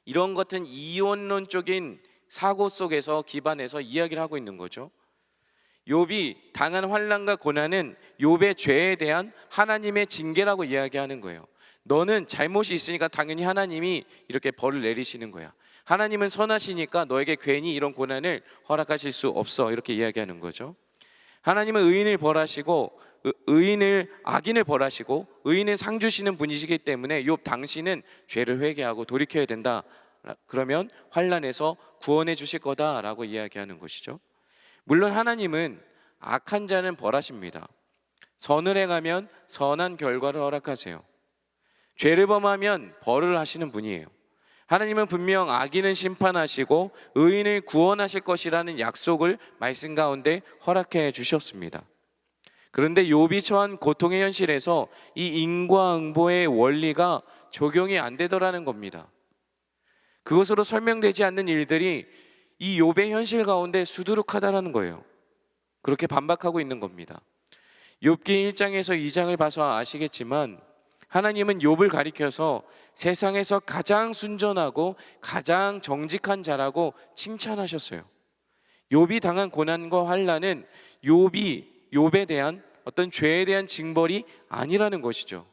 G: 이런 같은 이원론적인 사고 속에서 기반해서 이야기를 하고 있는 거죠. 욥이 당한 환난과 고난은 욥의 죄에 대한 하나님의 징계라고 이야기하는 거예요. 너는 잘못이 있으니까 당연히 하나님이 이렇게 벌을 내리시는 거야. 하나님은 선하시니까 너에게 괜히 이런 고난을 허락하실 수 없어, 이렇게 이야기하는 거죠. 하나님은 의인을 벌하시고 악인을 벌하시고 의인은 상 주시는 분이시기 때문에 욥 당신은 죄를 회개하고 돌이켜야 된다. 그러면 환난에서 구원해 주실 거다라고 이야기하는 것이죠. 물론 하나님은 악한 자는 벌하십니다. 선을 행하면 선한 결과를 허락하세요. 죄를 범하면 벌을 하시는 분이에요. 하나님은 분명 악인은 심판하시고 의인을 구원하실 것이라는 약속을 말씀 가운데 허락해 주셨습니다. 그런데 욥이 처한 고통의 현실에서 이 인과응보의 원리가 적용이 안 되더라는 겁니다. 그것으로 설명되지 않는 일들이 이 욥의 현실 가운데 수두룩하다라는 거예요. 그렇게 반박하고 있는 겁니다. 욥기 1장에서 2장을 봐서 아시겠지만 하나님은 욥을 가리켜서 세상에서 가장 순전하고 가장 정직한 자라고 칭찬하셨어요. 욥이 당한 고난과 환난은 욥에 대한 어떤 죄에 대한 징벌이 아니라는 것이죠.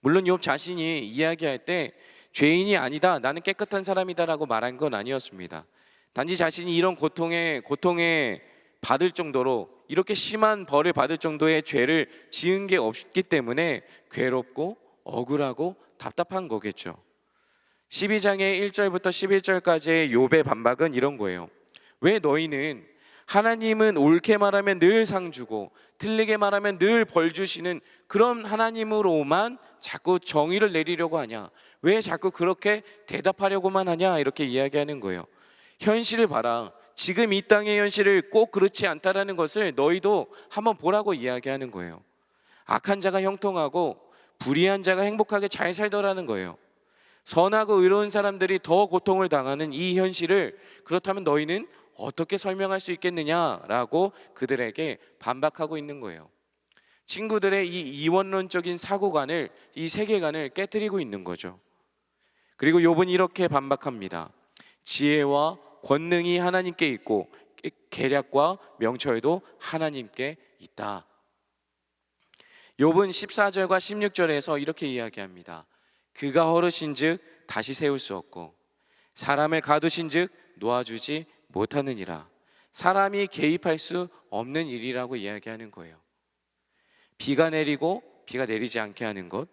G: 물론 욥 자신이 이야기할 때 죄인이 아니다, 나는 깨끗한 사람이다라고 말한 건 아니었습니다. 단지 자신이 이런 고통에 받을 정도로, 이렇게 심한 벌을 받을 정도의 죄를 지은 게 없기 때문에 괴롭고 억울하고 답답한 거겠죠. 12장의 1절부터 11절까지의 욥의 반박은 이런 거예요. 왜 너희는 하나님은 옳게 말하면 늘 상 주고 틀리게 말하면 늘 벌 주시는 그런 하나님으로만 자꾸 정의를 내리려고 하냐? 왜 자꾸 그렇게 대답하려고만 하냐? 이렇게 이야기하는 거예요. 현실을 봐라. 지금 이 땅의 현실을 꼭 그렇지 않다라는 것을 너희도 한번 보라고 이야기하는 거예요. 악한 자가 형통하고 불의한 자가 행복하게 잘 살더라는 거예요. 선하고 의로운 사람들이 더 고통을 당하는 이 현실을 그렇다면 너희는 어떻게 설명할 수 있겠느냐라고 그들에게 반박하고 있는 거예요. 친구들의 이 이원론적인 사고관을, 이 세계관을 깨뜨리고 있는 거죠. 그리고 욥은 이렇게 반박합니다. 지혜와 권능이 하나님께 있고 계략과 명철도 하나님께 있다. 욥은 14절과 16절에서 이렇게 이야기합니다. 그가 허르신즉 다시 세울 수 없고 사람을 가두신즉 놓아주지 못하느니라. 사람이 개입할 수 없는 일이라고 이야기하는 거예요. 비가 내리고 비가 내리지 않게 하는 것,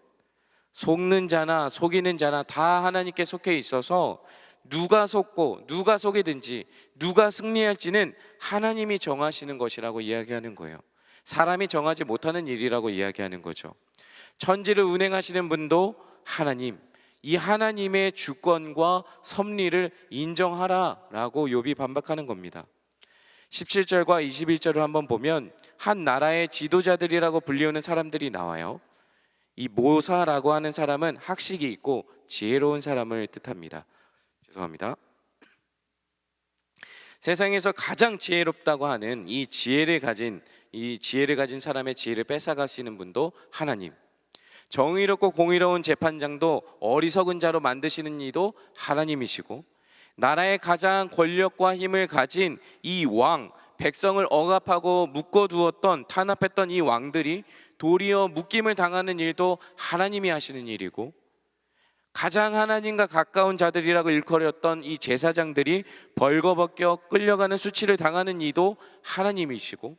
G: 속는 자나 속이는 자나 다 하나님께 속해 있어서 누가 속고 누가 속이든지 누가 승리할지는 하나님이 정하시는 것이라고 이야기하는 거예요. 사람이 정하지 못하는 일이라고 이야기하는 거죠. 천지를 운행하시는 분도 하나님, 이 하나님의 주권과 섭리를 인정하라라고 욥이 반박하는 겁니다. 17절과 21절을 한번 보면 한 나라의 지도자들이라고 불리우는 사람들이 나와요. 이 모사라고 하는 사람은 학식이 있고 지혜로운 사람을 뜻합니다. 죄송합니다. 세상에서 가장 지혜롭다고 하는 이 지혜를 가진 사람의 지혜를 뺏어가시는 분도 하나님, 정의롭고 공의로운 재판장도 어리석은 자로 만드시는 이도 하나님이시고, 나라의 가장 권력과 힘을 가진 이 왕, 백성을 억압하고 묶어두었던, 탄압했던 이 왕들이 도리어 묶임을 당하는 일도 하나님이 하시는 일이고, 가장 하나님과 가까운 자들이라고 일컬었던 이 제사장들이 벌거벗겨 끌려가는 수치를 당하는 이도 하나님이시고,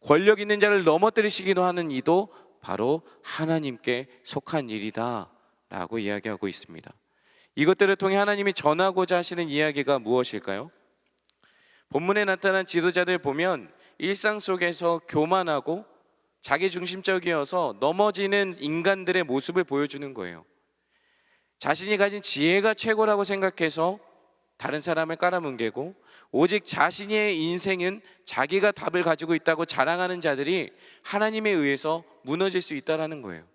G: 권력 있는 자를 넘어뜨리시기도 하는 이도 바로 하나님께 속한 일이다 라고 이야기하고 있습니다. 이것들을 통해 하나님이 전하고자 하시는 이야기가 무엇일까요? 본문에 나타난 지도자들 보면 일상 속에서 교만하고 자기중심적이어서 넘어지는 인간들의 모습을 보여주는 거예요. 자신이 가진 지혜가 최고라고 생각해서 다른 사람을 깔아뭉개고, 오직 자신의 인생은 자기가 답을 가지고 있다고 자랑하는 자들이 하나님에 의해서 무너질 수 있다는 거예요.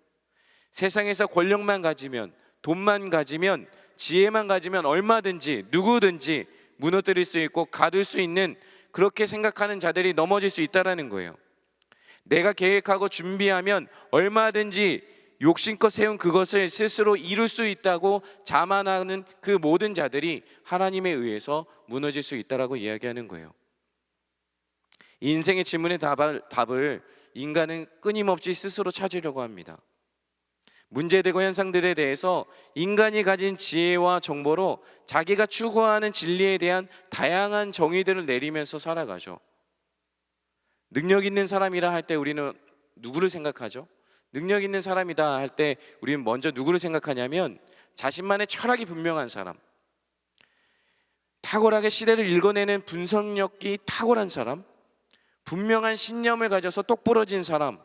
G: 세상에서 권력만 가지면, 돈만 가지면 지혜만 가지면 얼마든지 누구든지 무너뜨릴 수 있고 가둘 수 있는, 그렇게 생각하는 자들이 넘어질 수 있다라는 거예요. 내가 계획하고 준비하면 얼마든지 욕심껏 세운 그것을 스스로 이룰 수 있다고 자만하는 그 모든 자들이 하나님에 의해서 무너질 수 있다라고 이야기하는 거예요. 인생의 질문의 답을 인간은 끊임없이 스스로 찾으려고 합니다. 문제되고 현상들에 대해서 인간이 가진 지혜와 정보로 자기가 추구하는 진리에 대한 다양한 정의들을 내리면서 살아가죠. 능력 있는 사람이라 할 때 우리는 누구를 생각하죠? 능력 있는 사람이다 할 때 우리는 먼저 누구를 생각하냐면 자신만의 철학이 분명한 사람, 탁월하게 시대를 읽어내는 분석력이 탁월한 사람, 분명한 신념을 가져서 똑부러진 사람,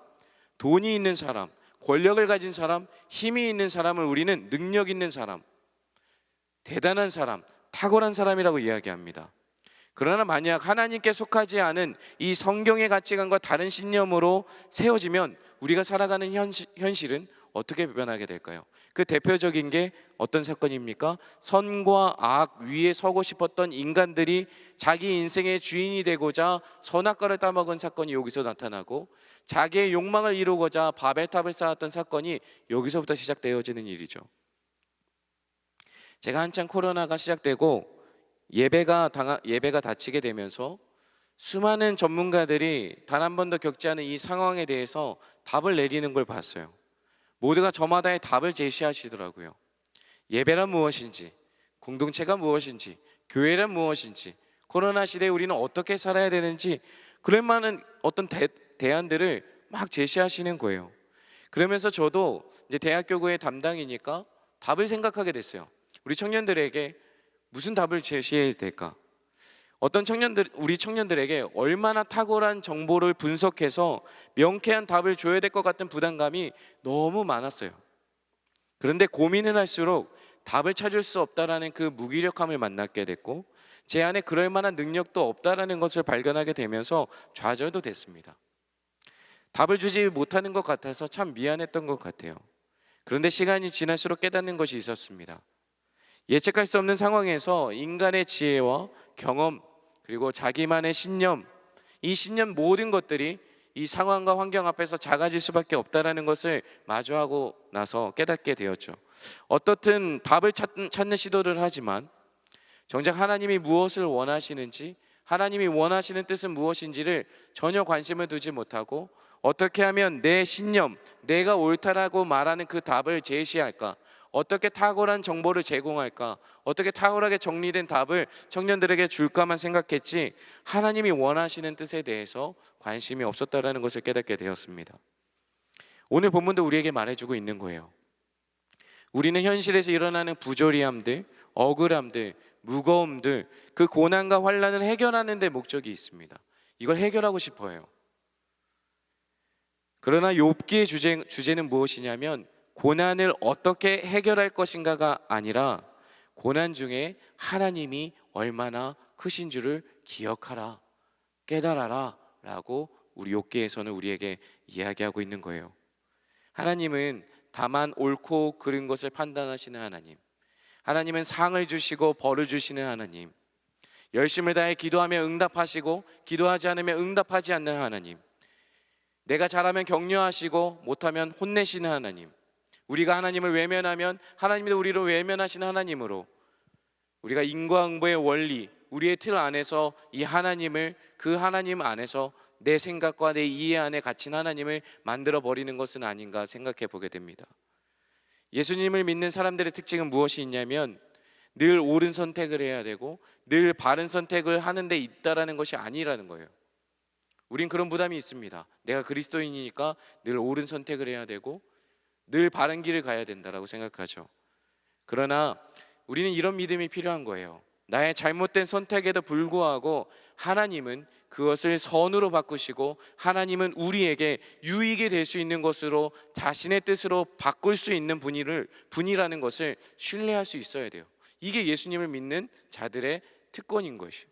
G: 돈이 있는 사람, 권력을 가진 사람, 힘이 있는 사람을 우리는 능력 있는 사람, 대단한 사람, 탁월한 사람이라고 이야기합니다. 그러나 만약 하나님께 속하지 않은 이 성경의 가치관과 다른 신념으로 세워지면 우리가 살아가는 현실은 어떻게 변하게 될까요? 그 대표적인 게 어떤 사건입니까? 선과 악 위에 서고 싶었던 인간들이 자기 인생의 주인이 되고자 선악과를 따먹은 사건이 여기서 나타나고, 자기의 욕망을 이루고자 바벨탑을 쌓았던 사건이 여기서부터 시작되어지는 일이죠. 제가 한창 코로나가 시작되고 예배가 닫히게 되면서 수많은 전문가들이 단 한 번도 겪지 않은 이 상황에 대해서 답을 내리는 걸 봤어요. 모두가 저마다의 답을 제시하시더라고요. 예배란 무엇인지, 공동체가 무엇인지, 교회란 무엇인지, 코로나 시대에 우리는 어떻게 살아야 되는지, 그럴 만한 어떤 대안들을 막 제시하시는 거예요. 그러면서 저도 이제 대학교구의 담당이니까 답을 생각하게 됐어요. 우리 청년들에게 무슨 답을 제시해야 될까? 우리 청년들에게 얼마나 탁월한 정보를 분석해서 명쾌한 답을 줘야 될 것 같은 부담감이 너무 많았어요. 그런데 고민을 할수록 답을 찾을 수 없다라는 그 무기력함을 만나게 됐고, 제 안에 그럴 만한 능력도 없다라는 것을 발견하게 되면서 좌절도 됐습니다. 답을 주지 못하는 것 같아서 참 미안했던 것 같아요. 그런데 시간이 지날수록 깨닫는 것이 있었습니다. 예측할 수 없는 상황에서 인간의 지혜와 경험, 그리고 자기만의 신념, 이 신념 모든 것들이 이 상황과 환경 앞에서 작아질 수밖에 없다는 것을 마주하고 나서 깨닫게 되었죠. 어떻든 답을 찾는 시도를 하지만 정작 하나님이 무엇을 원하시는지, 하나님이 원하시는 뜻은 무엇인지를 전혀 관심을 두지 못하고, 어떻게 하면 내 신념, 내가 옳다라고 말하는 그 답을 제시할까, 어떻게 탁월한 정보를 제공할까, 어떻게 탁월하게 정리된 답을 청년들에게 줄까만 생각했지, 하나님이 원하시는 뜻에 대해서 관심이 없었다라는 것을 깨닫게 되었습니다. 오늘 본문도 우리에게 말해주고 있는 거예요. 우리는 현실에서 일어나는 부조리함들, 억울함들, 무거움들, 그 고난과 환난을 해결하는 데 목적이 있습니다. 이걸 해결하고 싶어요. 그러나 욥기의 주제는 무엇이냐면 고난을 어떻게 해결할 것인가가 아니라 고난 중에 하나님이 얼마나 크신 줄을 기억하라, 깨달아라 라고 우리 욥기에서는 우리에게 이야기하고 있는 거예요. 하나님은 다만 옳고 그른 것을 판단하시는 하나님, 하나님은 상을 주시고 벌을 주시는 하나님, 열심을 다해 기도하며 응답하시고 기도하지 않으면 응답하지 않는 하나님, 내가 잘하면 격려하시고 못하면 혼내시는 하나님, 우리가 하나님을 외면하면 하나님도 우리를 외면하시는 하나님으로, 우리가 인과응보의 원리, 우리의 틀 안에서 이 하나님을, 그 하나님 안에서 내 생각과 내 이해 안에 갇힌 하나님을 만들어 버리는 것은 아닌가 생각해 보게 됩니다. 예수님을 믿는 사람들의 특징은 무엇이 있냐면 늘 옳은 선택을 해야 되고 늘 바른 선택을 하는 데 있다라는 것이 아니라는 거예요. 우린 그런 부담이 있습니다. 내가 그리스도인이니까 늘 옳은 선택을 해야 되고 늘 바른 길을 가야 된다라고 생각하죠. 그러나 우리는 이런 믿음이 필요한 거예요. 나의 잘못된 선택에도 불구하고 하나님은 그것을 선으로 바꾸시고 하나님은 우리에게 유익이 될 수 있는 것으로 자신의 뜻으로 바꿀 수 있는 분이라는 것을 신뢰할 수 있어야 돼요. 이게 예수님을 믿는 자들의 특권인 것이에요.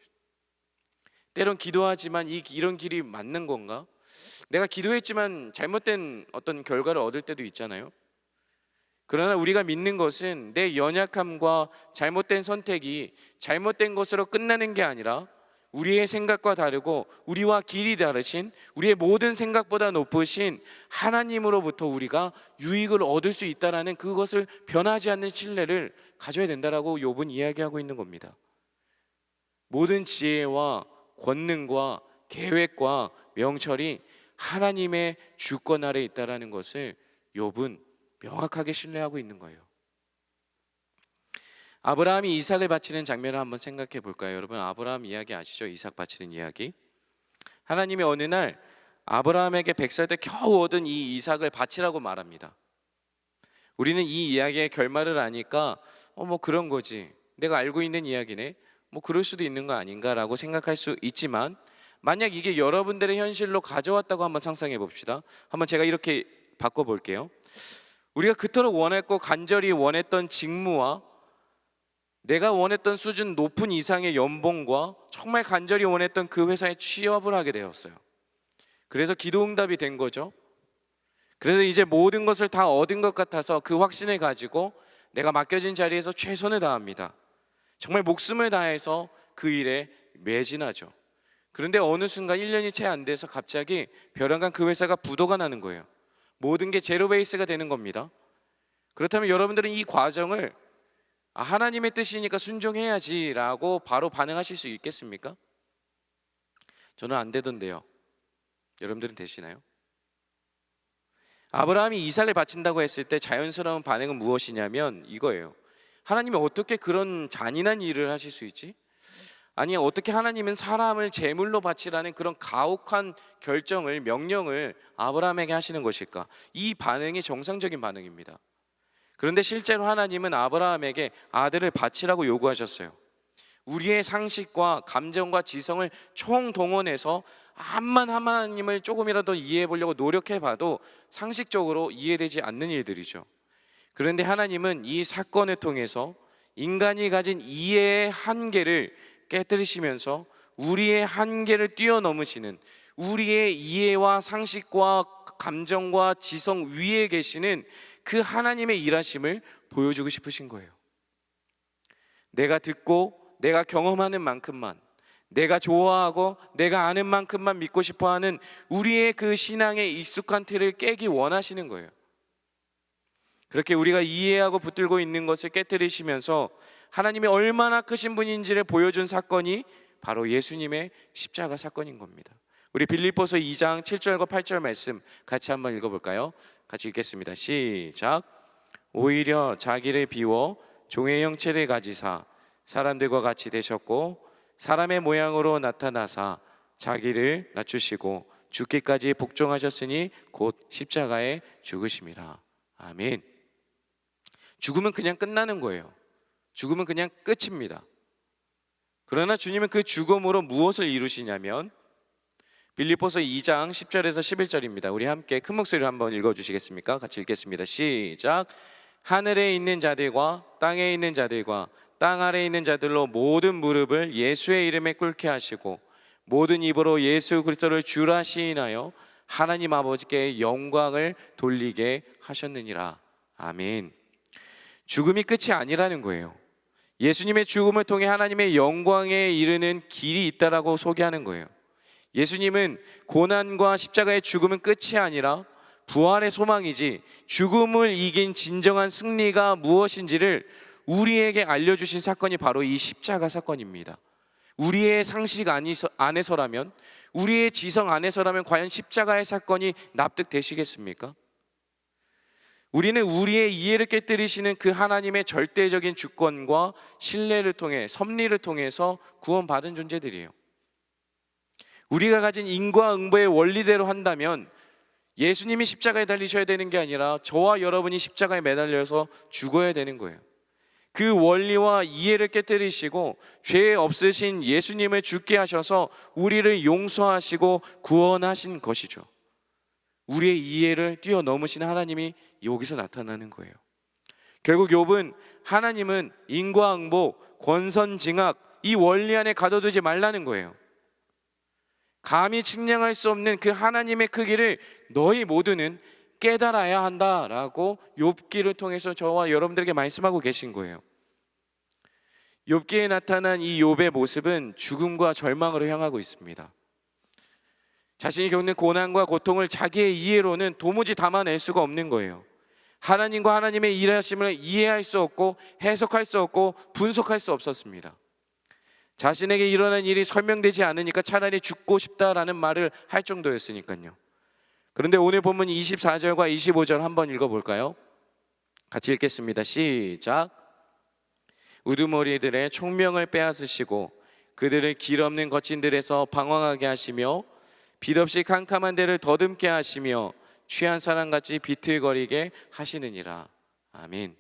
G: 때론 기도하지만 이런 길이 맞는 건가? 내가 기도했지만 잘못된 어떤 결과를 얻을 때도 있잖아요. 그러나 우리가 믿는 것은 내 연약함과 잘못된 선택이 잘못된 것으로 끝나는 게 아니라 우리의 생각과 다르고 우리와 길이 다르신, 우리의 모든 생각보다 높으신 하나님으로부터 우리가 유익을 얻을 수 있다라는 그것을 변하지 않는 신뢰를 가져야 된다라고 욥은 이야기하고 있는 겁니다. 모든 지혜와 권능과 계획과 명철이 하나님의 주권 아래 있다라는 것을 욥은 명확하게 신뢰하고 있는 거예요. 아브라함이 이삭을 바치는 장면을 한번 생각해 볼까요? 여러분, 아브라함 이야기 아시죠? 이삭 바치는 이야기. 하나님이 어느 날 아브라함에게 100살 때 겨우 얻은 이 이삭을 바치라고 말합니다. 우리는 이 이야기의 결말을 아니까 뭐 그런 거지, 내가 알고 있는 이야기네, 뭐 그럴 수도 있는 거 아닌가라고 생각할 수 있지만, 만약 이게 여러분들의 현실로 가져왔다고 한번 상상해 봅시다. 한번 제가 이렇게 바꿔볼게요. 우리가 그토록 원했고 간절히 원했던 직무와 내가 원했던 수준 높은 이상의 연봉과 정말 간절히 원했던 그 회사에 취업을 하게 되었어요. 그래서 기도응답이 된 거죠. 그래서 이제 모든 것을 다 얻은 것 같아서 그 확신을 가지고 내가 맡겨진 자리에서 최선을 다합니다. 정말 목숨을 다해서 그 일에 매진하죠. 그런데 어느 순간 1년이 채 안 돼서 갑자기 벼랑간 그 회사가 부도가 나는 거예요. 모든 게 제로 베이스가 되는 겁니다. 그렇다면 여러분들은 이 과정을 하나님의 뜻이니까 순종해야지 라고 바로 반응하실 수 있겠습니까? 저는 안 되던데요. 여러분들은 되시나요? 아브라함이 이삭을 바친다고 했을 때 자연스러운 반응은 무엇이냐면 이거예요. 하나님이 어떻게 그런 잔인한 일을 하실 수 있지? 아니, 어떻게 하나님은 사람을 제물로 바치라는 그런 가혹한 결정을, 명령을 아브라함에게 하시는 것일까? 이 반응이 정상적인 반응입니다. 그런데 실제로 하나님은 아브라함에게 아들을 바치라고 요구하셨어요. 우리의 상식과 감정과 지성을 총동원해서 암만 하나님을 조금이라도 이해해 보려고 노력해 봐도 상식적으로 이해되지 않는 일들이죠. 그런데 하나님은 이 사건을 통해서 인간이 가진 이해의 한계를 깨뜨리시면서 우리의 한계를 뛰어넘으시는, 우리의 이해와 상식과 감정과 지성 위에 계시는 그 하나님의 일하심을 보여주고 싶으신 거예요. 내가 듣고 내가 경험하는 만큼만, 내가 좋아하고 내가 아는 만큼만 믿고 싶어하는 우리의 그 신앙의 익숙한 틀을 깨기 원하시는 거예요. 그렇게 우리가 이해하고 붙들고 있는 것을 깨뜨리시면서 하나님이 얼마나 크신 분인지를 보여준 사건이 바로 예수님의 십자가 사건인 겁니다. 우리 빌립보서 2장 7절과 8절 말씀 같이 한번 읽어볼까요? 같이 읽겠습니다. 시작. 오히려 자기를 비워 종의 형체를 가지사 사람들과 같이 되셨고 사람의 모양으로 나타나사 자기를 낮추시고 죽기까지 복종하셨으니 곧 십자가에 죽으심이라. 아멘. 죽음은 그냥 끝나는 거예요. 죽음은 그냥 끝입니다. 그러나 주님은 그 죽음으로 무엇을 이루시냐면 빌립보서 2장 10절에서 11절입니다. 우리 함께 큰 목소리로 한번 읽어주시겠습니까? 같이 읽겠습니다. 시작. 하늘에 있는 자들과 땅에 있는 자들과 땅 아래에 있는 자들로 모든 무릎을 예수의 이름에 꿇게 하시고 모든 입으로 예수 그리스도를 주라 시인하여 하나님 아버지께 영광을 돌리게 하셨느니라. 아멘. 죽음이 끝이 아니라는 거예요. 예수님의 죽음을 통해 하나님의 영광에 이르는 길이 있다라고 소개하는 거예요. 예수님은 고난과 십자가의 죽음은 끝이 아니라 부활의 소망이지, 죽음을 이긴 진정한 승리가 무엇인지를 우리에게 알려주신 사건이 바로 이 십자가 사건입니다. 우리의 상식 안에서라면, 우리의 지성 안에서라면 과연 십자가의 사건이 납득되시겠습니까? 우리는 우리의 이해를 깨뜨리시는 그 하나님의 절대적인 주권과 신뢰를 통해, 섭리를 통해서 구원받은 존재들이에요. 우리가 가진 인과응보의 원리대로 한다면 예수님이 십자가에 달리셔야 되는 게 아니라 저와 여러분이 십자가에 매달려서 죽어야 되는 거예요. 그 원리와 이해를 깨뜨리시고 죄 없으신 예수님을 죽게 하셔서 우리를 용서하시고 구원하신 것이죠. 우리의 이해를 뛰어넘으신 하나님이 여기서 나타나는 거예요. 결국 욥은 하나님은 인과응보, 권선징악 이 원리 안에 가둬두지 말라는 거예요. 감히 측량할 수 없는 그 하나님의 크기를 너희 모두는 깨달아야 한다라고 욥기를 통해서 저와 여러분들에게 말씀하고 계신 거예요. 욥기에 나타난 이 욥의 모습은 죽음과 절망으로 향하고 있습니다. 자신이 겪는 고난과 고통을 자기의 이해로는 도무지 담아낼 수가 없는 거예요. 하나님과 하나님의 일하심을 이해할 수 없고 해석할 수 없고 분석할 수 없었습니다. 자신에게 일어난 일이 설명되지 않으니까 차라리 죽고 싶다라는 말을 할 정도였으니까요. 그런데 오늘 본문 24절과 25절 한번 읽어볼까요? 같이 읽겠습니다. 시작. 우두머리들의 총명을 빼앗으시고 그들을 길 없는 거친들에서 방황하게 하시며 빛 없이 캄캄한 데를 더듬게 하시며 취한 사람같이 비틀거리게 하시느니라. 아멘.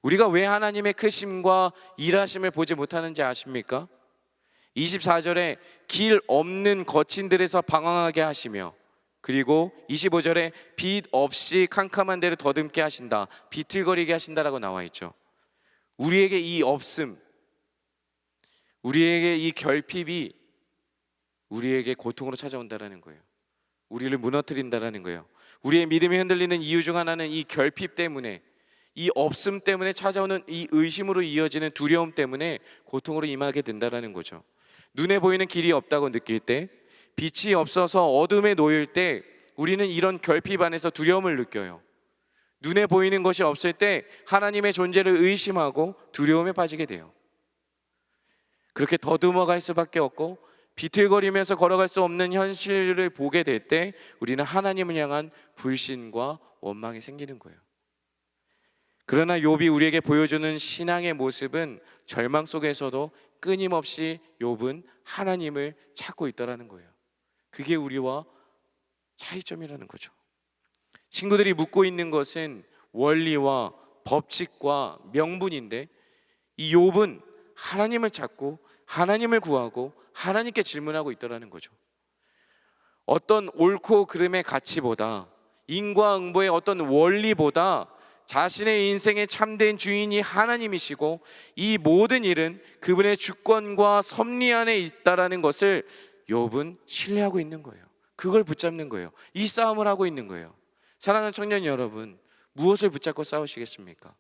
G: 우리가 왜 하나님의 크심과 일하심을 보지 못하는지 아십니까? 24절에 길 없는 거친들에서 방황하게 하시며, 그리고 25절에 빛 없이 캄캄한 데를 더듬게 하신다, 비틀거리게 하신다라고 나와 있죠. 우리에게 이 없음, 우리에게 이 결핍이 우리에게 고통으로 찾아온다라는 거예요. 우리를 무너뜨린다라는 거예요. 우리의 믿음이 흔들리는 이유 중 하나는 이 결핍 때문에, 이 없음 때문에 찾아오는 이 의심으로 이어지는 두려움 때문에 고통으로 임하게 된다라는 거죠. 눈에 보이는 길이 없다고 느낄 때, 빛이 없어서 어둠에 놓일 때 우리는 이런 결핍 안에서 두려움을 느껴요. 눈에 보이는 것이 없을 때 하나님의 존재를 의심하고 두려움에 빠지게 돼요. 그렇게 더듬어 갈 수밖에 없고 비틀거리면서 걸어갈 수 없는 현실을 보게 될 때 우리는 하나님을 향한 불신과 원망이 생기는 거예요. 그러나 욥이 우리에게 보여주는 신앙의 모습은 절망 속에서도 끊임없이 욥은 하나님을 찾고 있다라는 거예요. 그게 우리와 차이점이라는 거죠. 친구들이 묻고 있는 것은 원리와 법칙과 명분인데, 이 욥은 하나님을 찾고 하나님을 구하고 하나님께 질문하고 있다라는 거죠. 어떤 옳고 그름의 가치보다, 인과응보의 어떤 원리보다 자신의 인생의 참된 주인이 하나님이시고 이 모든 일은 그분의 주권과 섭리 안에 있다라는 것을 욥은 신뢰하고 있는 거예요. 그걸 붙잡는 거예요. 이 싸움을 하고 있는 거예요. 사랑하는 청년 여러분, 무엇을 붙잡고 싸우시겠습니까?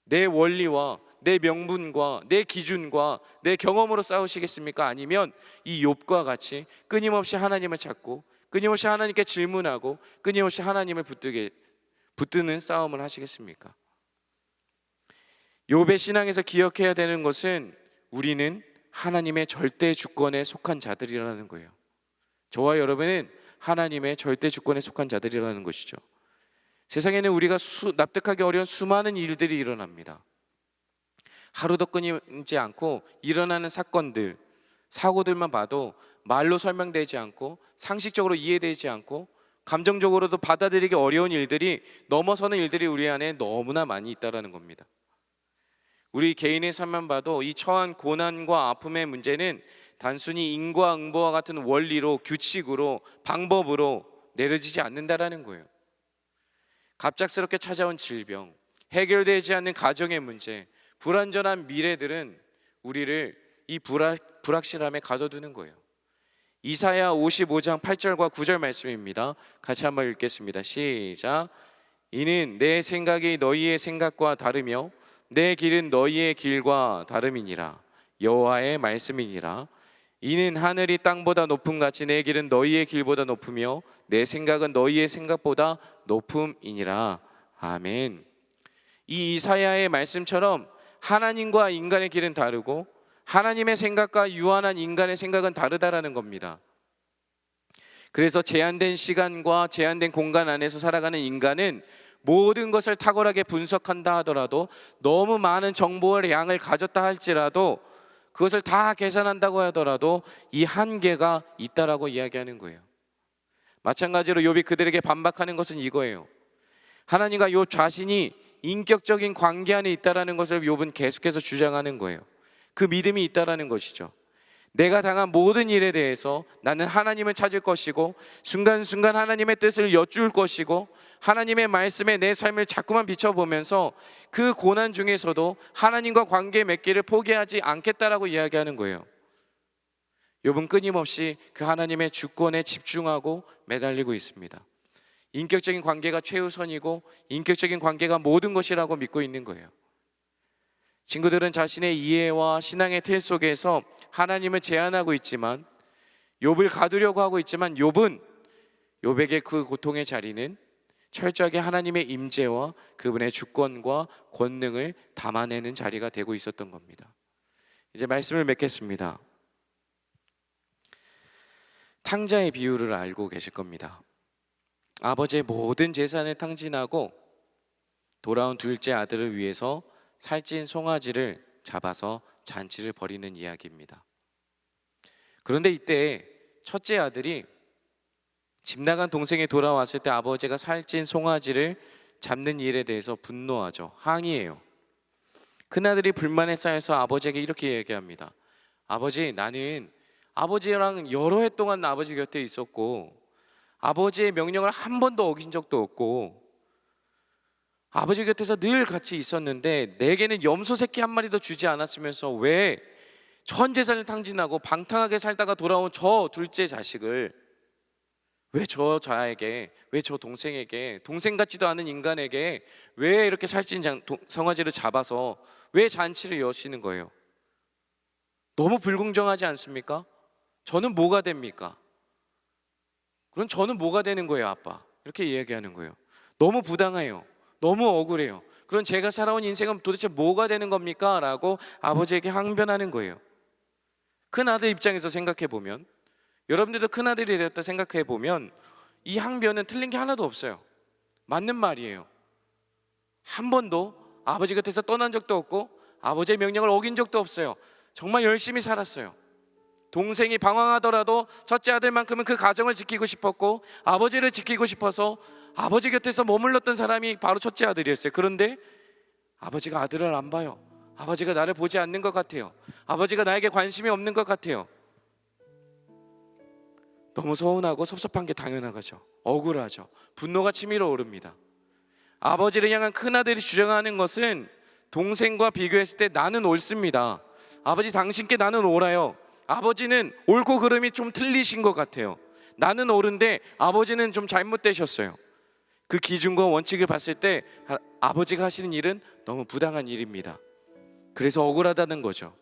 G: 내 원리와 내 명분과 내 기준과 내 경험으로 싸우시겠습니까? 아니면 이 욥과 같이 끊임없이 하나님을 찾고 끊임없이 하나님께 질문하고 끊임없이 하나님을 붙드는 싸움을 하시겠습니까? 욥의 신앙에서 기억해야 되는 것은 우리는 하나님의 절대 주권에 속한 자들이라는 거예요. 저와 여러분은 하나님의 절대 주권에 속한 자들이라는 것이죠. 세상에는 우리가 납득하기 어려운 수많은 일들이 일어납니다. 하루도 끊이지 않고 일어나는 사건들, 사고들만 봐도 말로 설명되지 않고 상식적으로 이해되지 않고 감정적으로도 받아들이기 어려운 일들이, 넘어서는 일들이 우리 안에 너무나 많이 있다는 겁니다. 우리 개인의 삶만 봐도 이 처한 고난과 아픔의 문제는 단순히 인과응보와 같은 원리로, 규칙으로, 방법으로 내려지지 않는다라는 거예요. 갑작스럽게 찾아온 질병, 해결되지 않는 가정의 문제, 불안전한 미래들은 우리를 이 불확실함에 가둬두는 거예요. 이사야 55장 8절과 9절 말씀입니다. 같이 한번 읽겠습니다. 시작. 이는 내 생각이 너희의 생각과 다르며 내 길은 너희의 길과 다름이니라. 여호와의 말씀이니라. 이는 하늘이 땅보다 높음 같이 내 길은 너희의 길보다 높으며 내 생각은 너희의 생각보다 높음이니라. 아멘. 이 이사야의 말씀처럼 하나님과 인간의 길은 다르고 하나님의 생각과 유한한 인간의 생각은 다르다라는 겁니다. 그래서 제한된 시간과 제한된 공간 안에서 살아가는 인간은 모든 것을 탁월하게 분석한다 하더라도, 너무 많은 정보의 양을 가졌다 할지라도, 그것을 다 계산한다고 하더라도 이 한계가 있다라고 이야기하는 거예요. 마찬가지로 욥이 그들에게 반박하는 것은 이거예요. 하나님과 욥 자신이 인격적인 관계 안에 있다라는 것을 욥은 계속해서 주장하는 거예요. 그 믿음이 있다라는 것이죠. 내가 당한 모든 일에 대해서 나는 하나님을 찾을 것이고 순간순간 하나님의 뜻을 여쭐 것이고 하나님의 말씀에 내 삶을 자꾸만 비춰보면서 그 고난 중에서도 하나님과 관계 맺기를 포기하지 않겠다라고 이야기하는 거예요. 욥은 끊임없이 그 하나님의 주권에 집중하고 매달리고 있습니다. 인격적인 관계가 최우선이고 인격적인 관계가 모든 것이라고 믿고 있는 거예요. 친구들은 자신의 이해와 신앙의 틀 속에서 하나님을 제한하고 있지만, 욥을 가두려고 하고 있지만, 욥에게 그 고통의 자리는 철저하게 하나님의 임재와 그분의 주권과 권능을 담아내는 자리가 되고 있었던 겁니다. 이제 말씀을 맺겠습니다. 탕자의 비유를 알고 계실 겁니다. 아버지의 모든 재산을 탕진하고 돌아온 둘째 아들을 위해서 살찐 송아지를 잡아서 잔치를 벌이는 이야기입니다. 그런데 이때 첫째 아들이 집 나간 동생이 돌아왔을 때 아버지가 살찐 송아지를 잡는 일에 대해서 분노하죠. 항의해요. 큰아들이 불만에 쌓여서 아버지에게 이렇게 얘기합니다. 아버지, 나는 아버지랑 여러 해 동안 아버지 곁에 있었고 아버지의 명령을 한 번도 어긴 적도 없고 아버지 곁에서 늘 같이 있었는데 내게는 염소 새끼 한 마리도 주지 않았으면서 왜 전 재산을 탕진하고 방탕하게 살다가 돌아온 저 둘째 자식을 왜 저 자에게, 왜 저 동생에게, 동생 같지도 않은 인간에게 왜 이렇게 살찐 송아지를 잡아서 왜 잔치를 여시는 거예요? 너무 불공정하지 않습니까? 저는 뭐가 됩니까? 그럼 저는 뭐가 되는 거예요, 아빠? 이렇게 이야기하는 거예요. 너무 부당해요. 너무 억울해요. 그럼 제가 살아온 인생은 도대체 뭐가 되는 겁니까? 라고 아버지에게 항변하는 거예요. 큰 아들 입장에서 생각해 보면, 여러분들도 큰 아들이 되었다 생각해 보면 이 항변은 틀린 게 하나도 없어요. 맞는 말이에요. 한 번도 아버지 곁에서 떠난 적도 없고 아버지의 명령을 어긴 적도 없어요. 정말 열심히 살았어요. 동생이 방황하더라도 첫째 아들만큼은 그 가정을 지키고 싶었고 아버지를 지키고 싶어서 아버지 곁에서 머물렀던 사람이 바로 첫째 아들이었어요. 그런데 아버지가 아들을 안 봐요. 아버지가 나를 보지 않는 것 같아요. 아버지가 나에게 관심이 없는 것 같아요. 너무 서운하고 섭섭한 게 당연한 거죠. 억울하죠. 분노가 치밀어 오릅니다. 아버지를 향한 큰아들이 주장하는 것은 동생과 비교했을 때 나는 옳습니다. 아버지, 당신께 나는 옳아요. 아버지는 옳고 그름이 좀 틀리신 것 같아요. 나는 옳은데 아버지는 좀 잘못되셨어요. 그 기준과 원칙을 봤을 때 아버지가 하시는 일은 너무 부당한 일입니다. 그래서 억울하다는 거죠.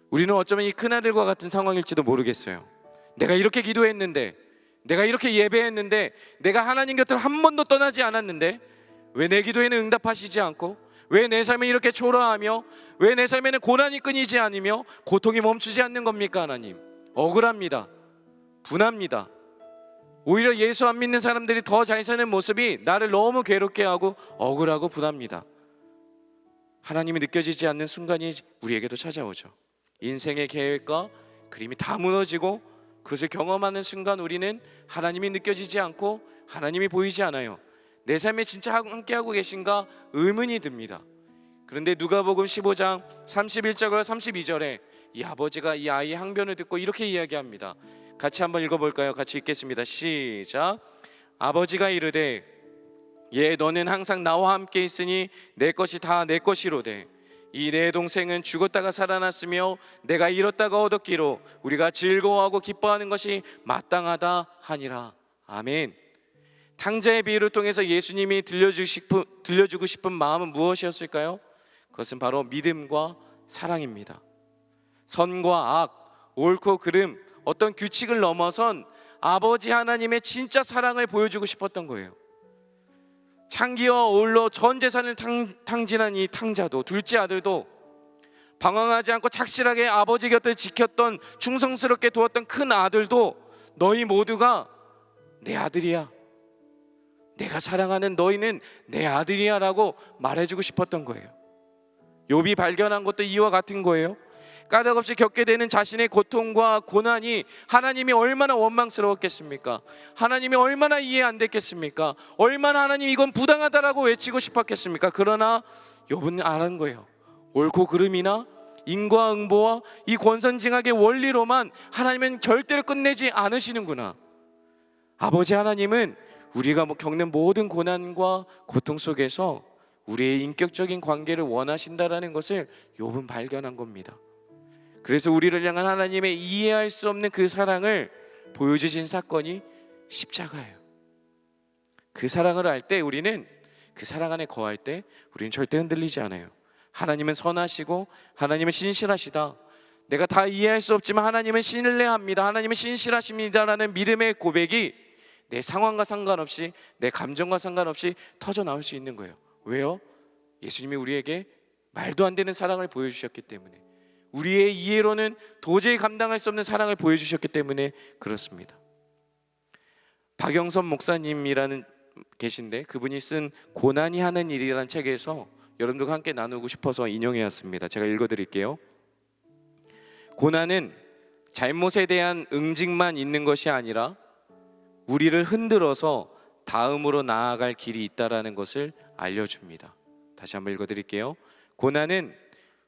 G: 우리는 어쩌면 이 큰아들과 같은 상황일지도 모르겠어요. 내가 이렇게 기도했는데, 내가 이렇게 예배했는데, 내가 하나님 곁을 한 번도 떠나지 않았는데 왜 내 기도에는 응답하시지 않고, 왜 내 삶에 이렇게 초라하며, 왜 내 삶에는 고난이 끊이지 않으며 고통이 멈추지 않는 겁니까? 하나님, 억울합니다. 분합니다. 오히려 예수 안 믿는 사람들이 더 잘 사는 모습이 나를 너무 괴롭게 하고 억울하고 분합니다. 하나님이 느껴지지 않는 순간이 우리에게도 찾아오죠. 인생의 계획과 그림이 다 무너지고 그것을 경험하는 순간 우리는 하나님이 느껴지지 않고 하나님이 보이지 않아요. 내 삶에 진짜 함께하고 계신가 의문이 듭니다. 그런데 누가복음 15장 31절과 32절에 이 아버지가 이 아이의 항변을 듣고 이렇게 이야기합니다. 같이 한번 읽어볼까요? 같이 읽겠습니다. 시작. 아버지가 이르되 예, 너는 항상 나와 함께 있으니 내 것이 다 내 것이로되 이 내 동생은 죽었다가 살아났으며 내가 잃었다가 얻었기로 우리가 즐거워하고 기뻐하는 것이 마땅하다 하니라. 아멘. 탕자의 비유를 통해서 예수님이 들려주고 싶은 마음은 무엇이었을까요? 그것은 바로 믿음과 사랑입니다. 선과 악, 옳고 그름, 어떤 규칙을 넘어선 아버지 하나님의 진짜 사랑을 보여주고 싶었던 거예요. 창기와 오울로 전 재산을 탕진한 이 탕자도, 둘째 아들도, 방황하지 않고 착실하게 아버지 곁을 지켰던, 충성스럽게 도왔던 큰 아들도 너희 모두가 내 아들이야, 내가 사랑하는 너희는 내 아들이야 라고 말해주고 싶었던 거예요. 욥이 발견한 것도 이와 같은 거예요. 까닭없이 겪게 되는 자신의 고통과 고난이 하나님이 얼마나 원망스러웠겠습니까? 하나님이 얼마나 이해 안 됐겠습니까? 얼마나 하나님 이건 부당하다라고 외치고 싶었겠습니까? 그러나 욥은 아는 거예요. 옳고 그름이나 인과응보와 이 권선징악의 원리로만 하나님은 절대로 끝내지 않으시는구나. 아버지 하나님은 우리가 겪는 모든 고난과 고통 속에서 우리의 인격적인 관계를 원하신다라는 것을 욥은 발견한 겁니다. 그래서 우리를 향한 하나님의 이해할 수 없는 그 사랑을 보여주신 사건이 십자가예요. 그 사랑을 알 때 우리는 그 사랑 안에 거할 때 우리는 절대 흔들리지 않아요. 하나님은 선하시고 하나님은 신실하시다. 내가 다 이해할 수 없지만 하나님은 신뢰합니다. 하나님은 신실하십니다라는 믿음의 고백이 내 상황과 상관없이 내 감정과 상관없이 터져 나올 수 있는 거예요. 왜요? 예수님이 우리에게 말도 안 되는 사랑을 보여주셨기 때문에, 우리의 이해로는 도저히 감당할 수 없는 사랑을 보여주셨기 때문에 그렇습니다. 박영선 목사님이라는 계신데 그분이 쓴 고난이 하는 일이라는 책에서 여러분들과 함께 나누고 싶어서 인용해 왔습니다. 제가 읽어드릴게요. 고난은 잘못에 대한 응징만 있는 것이 아니라 우리를 흔들어서 다음으로 나아갈 길이 있다라는 것을 알려줍니다. 다시 한번 읽어드릴게요. 고난은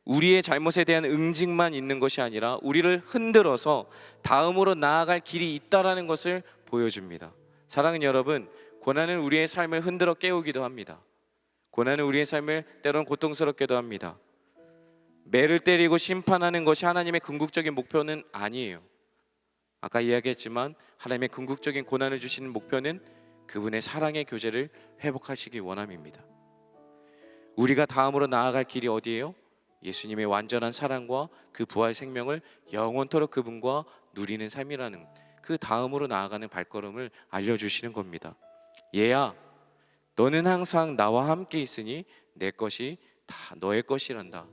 G: 우리의 잘못에 대한 응징만 있는 것이 아니라 우리를 흔들어서 다음으로 나아갈 길이 있다라는 것을 보여줍니다. 사랑하는 여러분, 고난은 우리의 삶을 흔들어 깨우기도 합니다. 고난은 우리의 삶을 때로는 고통스럽게도 합니다. 매를 때리고 심판하는 것이 하나님의 궁극적인 목표는 아니에요. 아까 이야기했지만 하나님의 궁극적인 고난을 주시는 목표는 그분의 사랑의 교제를 회복하시기 원함입니다. 우리가 다음으로 나아갈 길이 어디예요? 예수님의 완전한 사랑과 그 부활 생명을 영원토록 그분과 누리는 삶이라는, 그 다음으로 나아가는 발걸음을 알려주시는 겁니다. 얘야, 너는 항상 나와 함께 있으니 내 것이 다 너의 것이란다.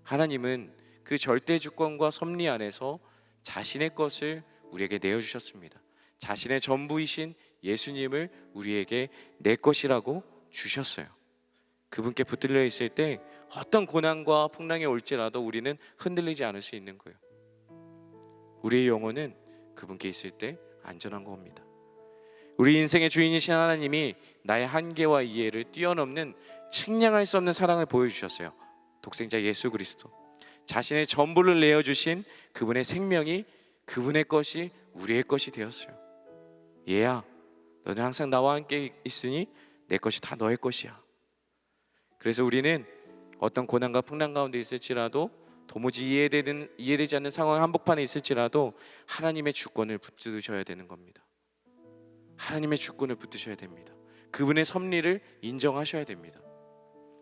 G: 하나님은 그 절대 주권과 섭리 안에서 자신의 것을 우리에게 내어주셨습니다. 자신의 전부이신 예수님을 우리에게 내 것이라고 주셨어요. 그분께 붙들려 있을 때 어떤 고난과 풍랑이 올지라도 우리는 흔들리지 않을 수 있는 거예요. 우리의 영혼은 그분께 있을 때 안전한 겁니다. 우리 인생의 주인이신 하나님이 나의 한계와 이해를 뛰어넘는 측량할 수 없는 사랑을 보여주셨어요. 독생자 예수 그리스도, 자신의 전부를 내어주신 그분의 생명이 그분의 것이 우리의 것이 되었어요. 얘야, 너는 항상 나와 함께 있으니 내 것이 다 너의 것이야. 그래서 우리는 어떤 고난과 풍랑 가운데 있을지라도, 도무지 이해되지 않는 상황 한복판에 있을지라도 하나님의 주권을 붙드셔야 되는 겁니다. 하나님의 주권을 붙드셔야 됩니다. 그분의 섭리를 인정하셔야 됩니다.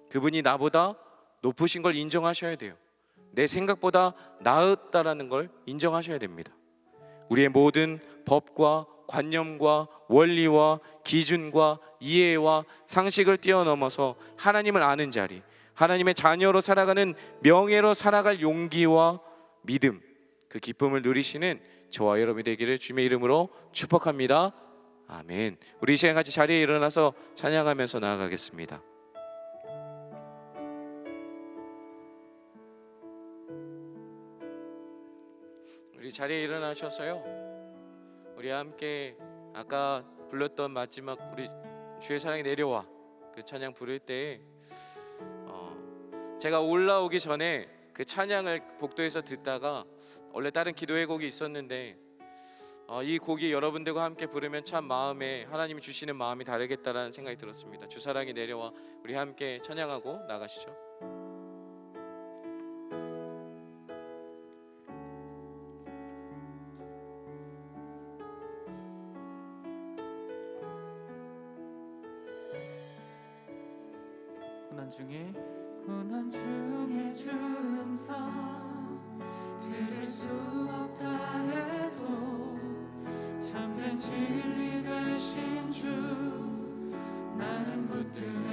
G: 그분이 나보다 높으신 걸 인정하셔야 돼요. 내 생각보다 나았다라는 걸 인정하셔야 됩니다. 우리의 모든 법과 관념과 원리와 기준과 이해와 상식을 뛰어넘어서 하나님을 아는 자리, 하나님의 자녀로 살아가는 명예로 살아갈 용기와 믿음, 그 기쁨을 누리시는 저와 여러분이 되기를 주님의 이름으로 축복합니다. 아멘. 우리 이 시간 같이 자리에 일어나서 찬양하면서 나아가겠습니다. 우리 자리에 일어나셔서요, 우리 함께 아까 불렀던 마지막 우리 주의 사랑이 내려와 그 찬양 부를 때 제가 올라오기 전에 그 찬양을 복도에서 듣다가, 원래 다른 기도의 곡이 있었는데 이 곡이 여러분들과 함께 부르면 참 마음에 하나님이 주시는 마음이 다르겠다라는 생각이 들었습니다. 주 사랑이 내려와, 우리 함께 찬양하고 나가시죠.
B: 고난 중에
C: 주음성 들을 수 없다 해도 참된 진리 되신 주 나는 붙드네.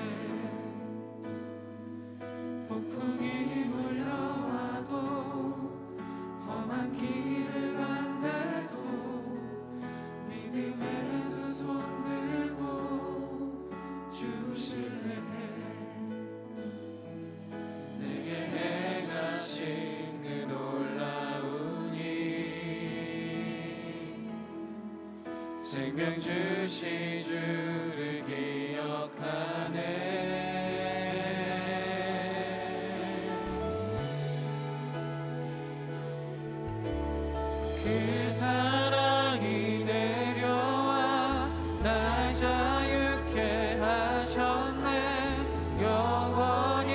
C: 폭풍이 몰려와도 험한 길을 간대도 믿음의 두 손 들고 주실래.
G: 생명 주신 주를 기억하네.
B: 그 사랑이 내려와 날 자유케 하셨네. 영원히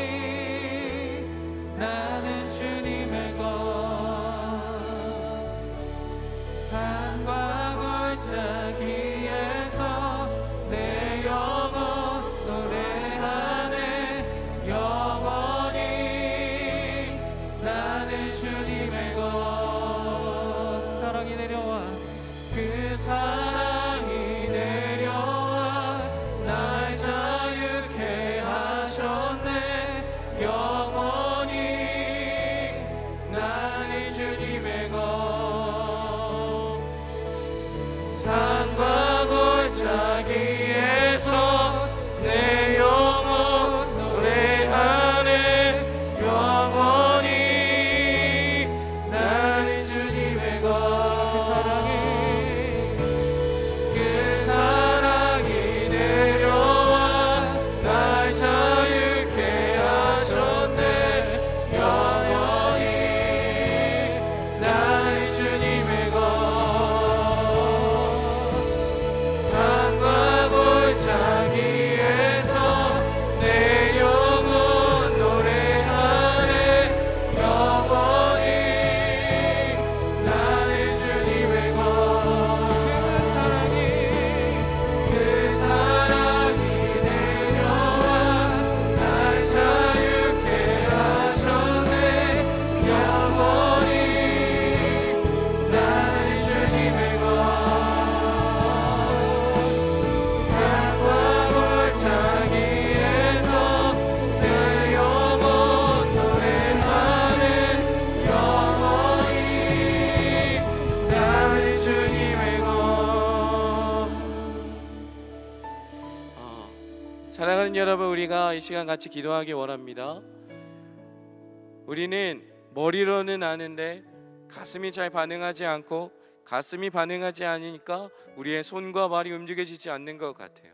B: 나는 주님의 것. 산과 골짜기에서 내
C: 사랑이 내려와 날 자유케 하셨네. 영원히 나는 주님의 것. 산과 골짜기에서 내 영혼 노래하네. 영원히 나는 주님의 것. 그 사랑이 내려와 날 자유케 하셨네. 영원히 나는 주님의 것. 산과 골짜기에서 내 영혼 노래하네. 영원히 나는 주님의 것. 그 사랑이 내려와 날 자유케 하셨네. 영원히 나는 주님의 것. 산과 골짜기에서 내 영혼 노래하네. 영원히 나는 주님의 것.
G: 사랑하는 여러분, 우리가 이 시간 같이 기도하기 원합니다. 우리는 머리로는 아는데 가슴이 잘 반응하지 않고, 가슴이 반응하지 않으니까 우리의 손과 발이 움직여지지 않는 것 같아요.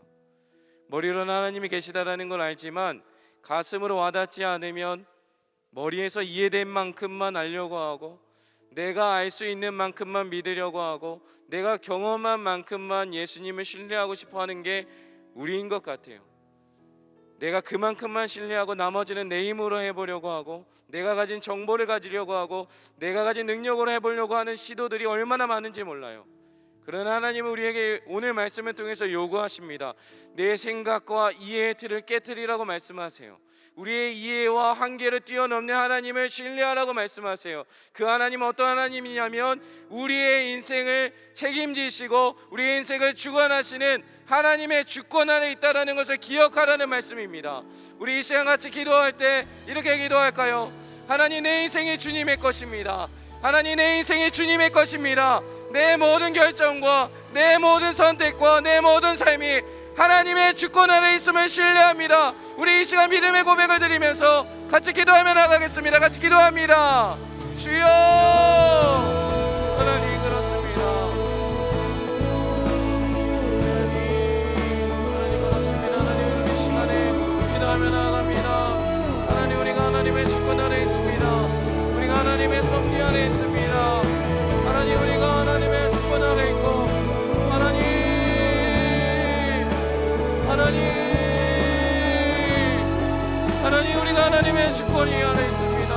G: 머리로는 하나님이 계시다라는 걸 알지만 가슴으로 와닿지 않으면 머리에서 이해된 만큼만 알려고 하고, 내가 알 수 있는 만큼만 믿으려고 하고, 내가 경험한 만큼만 예수님을 신뢰하고 싶어 하는 게 우리인 것 같아요. 내가 그만큼만 신뢰하고 나머지는 내 힘으로 해보려고 하고, 내가 가진 정보를 가지려고 하고, 내가 가진 능력으로 해보려고 하는 시도들이 얼마나 많은지 몰라요. 그러나 하나님은 우리에게 오늘 말씀을 통해서 요구하십니다. 내 생각과 이해의 틀을 깨트리라고 말씀하세요. 우리의 이해와 한계를 뛰어넘는 하나님을 신뢰하라고 말씀하세요. 그 하나님은 어떤 하나님이냐면 우리의 인생을 책임지시고 우리의 인생을 주관하시는 하나님의 주권 안에 있다라는 것을 기억하라는 말씀입니다. 우리 이 시간 같이 기도할 때 이렇게 기도할까요? 하나님, 내 인생이 주님의 것입니다. 하나님, 내 인생이 주님의 것입니다. 내 모든 결정과 내 모든 선택과 내 모든 삶이 하나님의 주권 안에 있음을 신뢰합니다. 우리 이 시간 믿음의 고백을 드리면서 같이 기도하며 나가겠습니다. 같이 기도합니다. 주여, 하나님 그렇습니다. 하나님 그렇습니다. 하나님 우리 이 시간에 기도하며 나갑니다. 하나님, 우리가 하나님의 주권 안에 있습니다. 우리가 하나님의 섭리 안에 있습니다. 하나님, 우리가 하나님의 주권 안에 있고, 하나님 우리가 하나님의 주권이 안에 있습니다.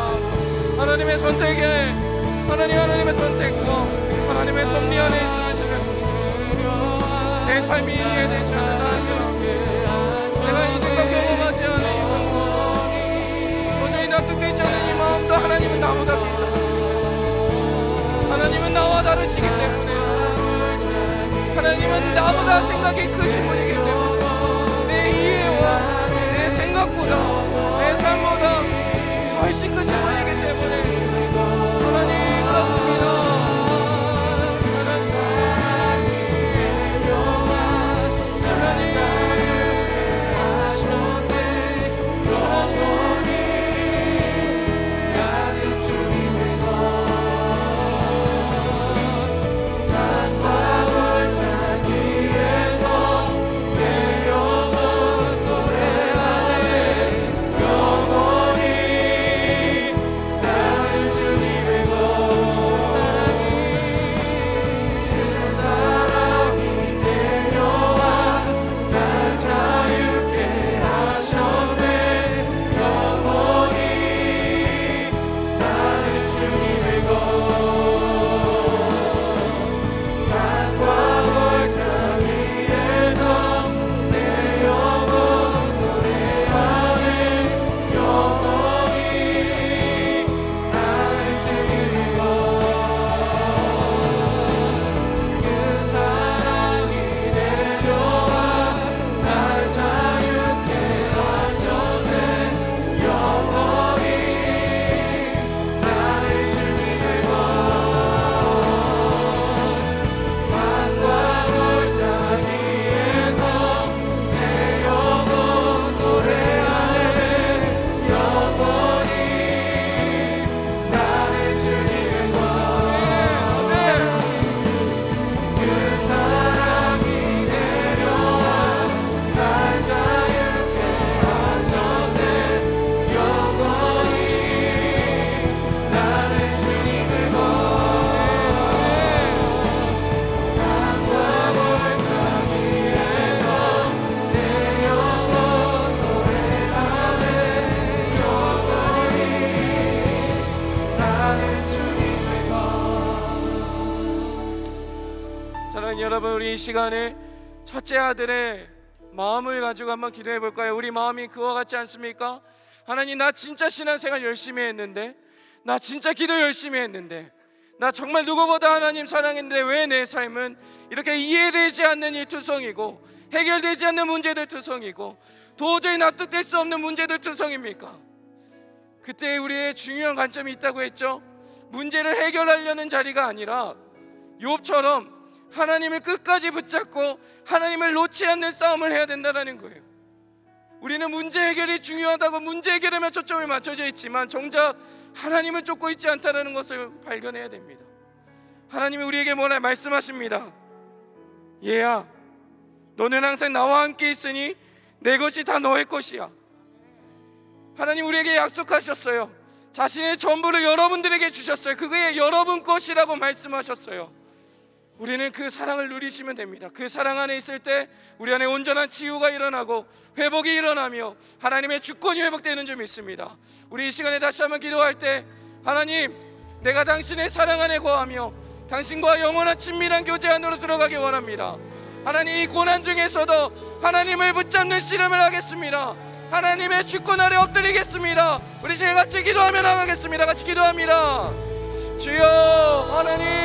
G: 하나님의 선택에, 하나님의 선택과 하나님의 섭리 안에 있음을 신뢰합니다. 내 삶이 이해되지 않는 나지만 내가 이제껏 경험하지 않은 이 상황, 도저히 납득되지 않는 이 마음도 하나님은 나보다 깊으십니다. 하나님은 나와 다르시기 때문에, 하나님은 나보다 생각이 크신 분이기 때문에, 내 이해와 내 생각보다 내 삶보다 훨씬 크신 분이기 때문에 하나님 그렇습니다.
C: 사랑하는 여러분, 우리 이 시간에 첫째 아들의 마음을 가지고 한번 기도해 볼까요? 우리 마음이 그와 같지 않습니까? 하나님, 나 진짜 신앙생활 열심히 했는데, 나 진짜 기도 열심히 했는데, 나 정말 누구보다 하나님 사랑했는데 왜 내 삶은 이렇게 이해되지 않는 일 투성이고 해결되지 않는 문제들 투성이고 도저히 납득될 수 없는 문제들 투성입니까? 그때 우리의 중요한 관점이 있다고 했죠. 문제를 해결하려는 자리가 아니라 욥처럼 하나님을 끝까지 붙잡고 하나님을 놓지 않는 싸움을 해야 된다는 거예요. 우리는 문제 해결이 중요하다고 문제 해결에만 초점이 맞춰져 있지만 정작 하나님을 쫓고 있지 않다는 것을 발견해야 됩니다. 하나님이 우리에게 뭐라 말씀하십니다. 얘야, 너는 항상 나와 함께 있으니 내 것이 다 너의 것이야. 하나님 우리에게 약속하셨어요. 자신의 전부를 여러분들에게 주셨어요. 그게 여러분 것이라고 말씀하셨어요. 우리는 그 사랑을 누리시면 됩니다. 그 사랑 안에 있을 때 우리 안에 온전한 치유가 일어나고 회복이 일어나며 하나님의 주권이 회복되는 줄 믿습니다. 우리 이 시간에 다시 한번 기도할 때, 하나님, 내가 당신의 사랑 안에 거하며 당신과 영원한 친밀한 교제 안으로 들어가기 원합니다. 하나님, 이 고난 중에서도 하나님을 붙잡는 씨름을 하겠습니다. 하나님의 주권 아래 엎드리겠습니다. 우리 이제 같이 기도하며 나가겠습니다. 같이 기도합니다. 주여, 하나님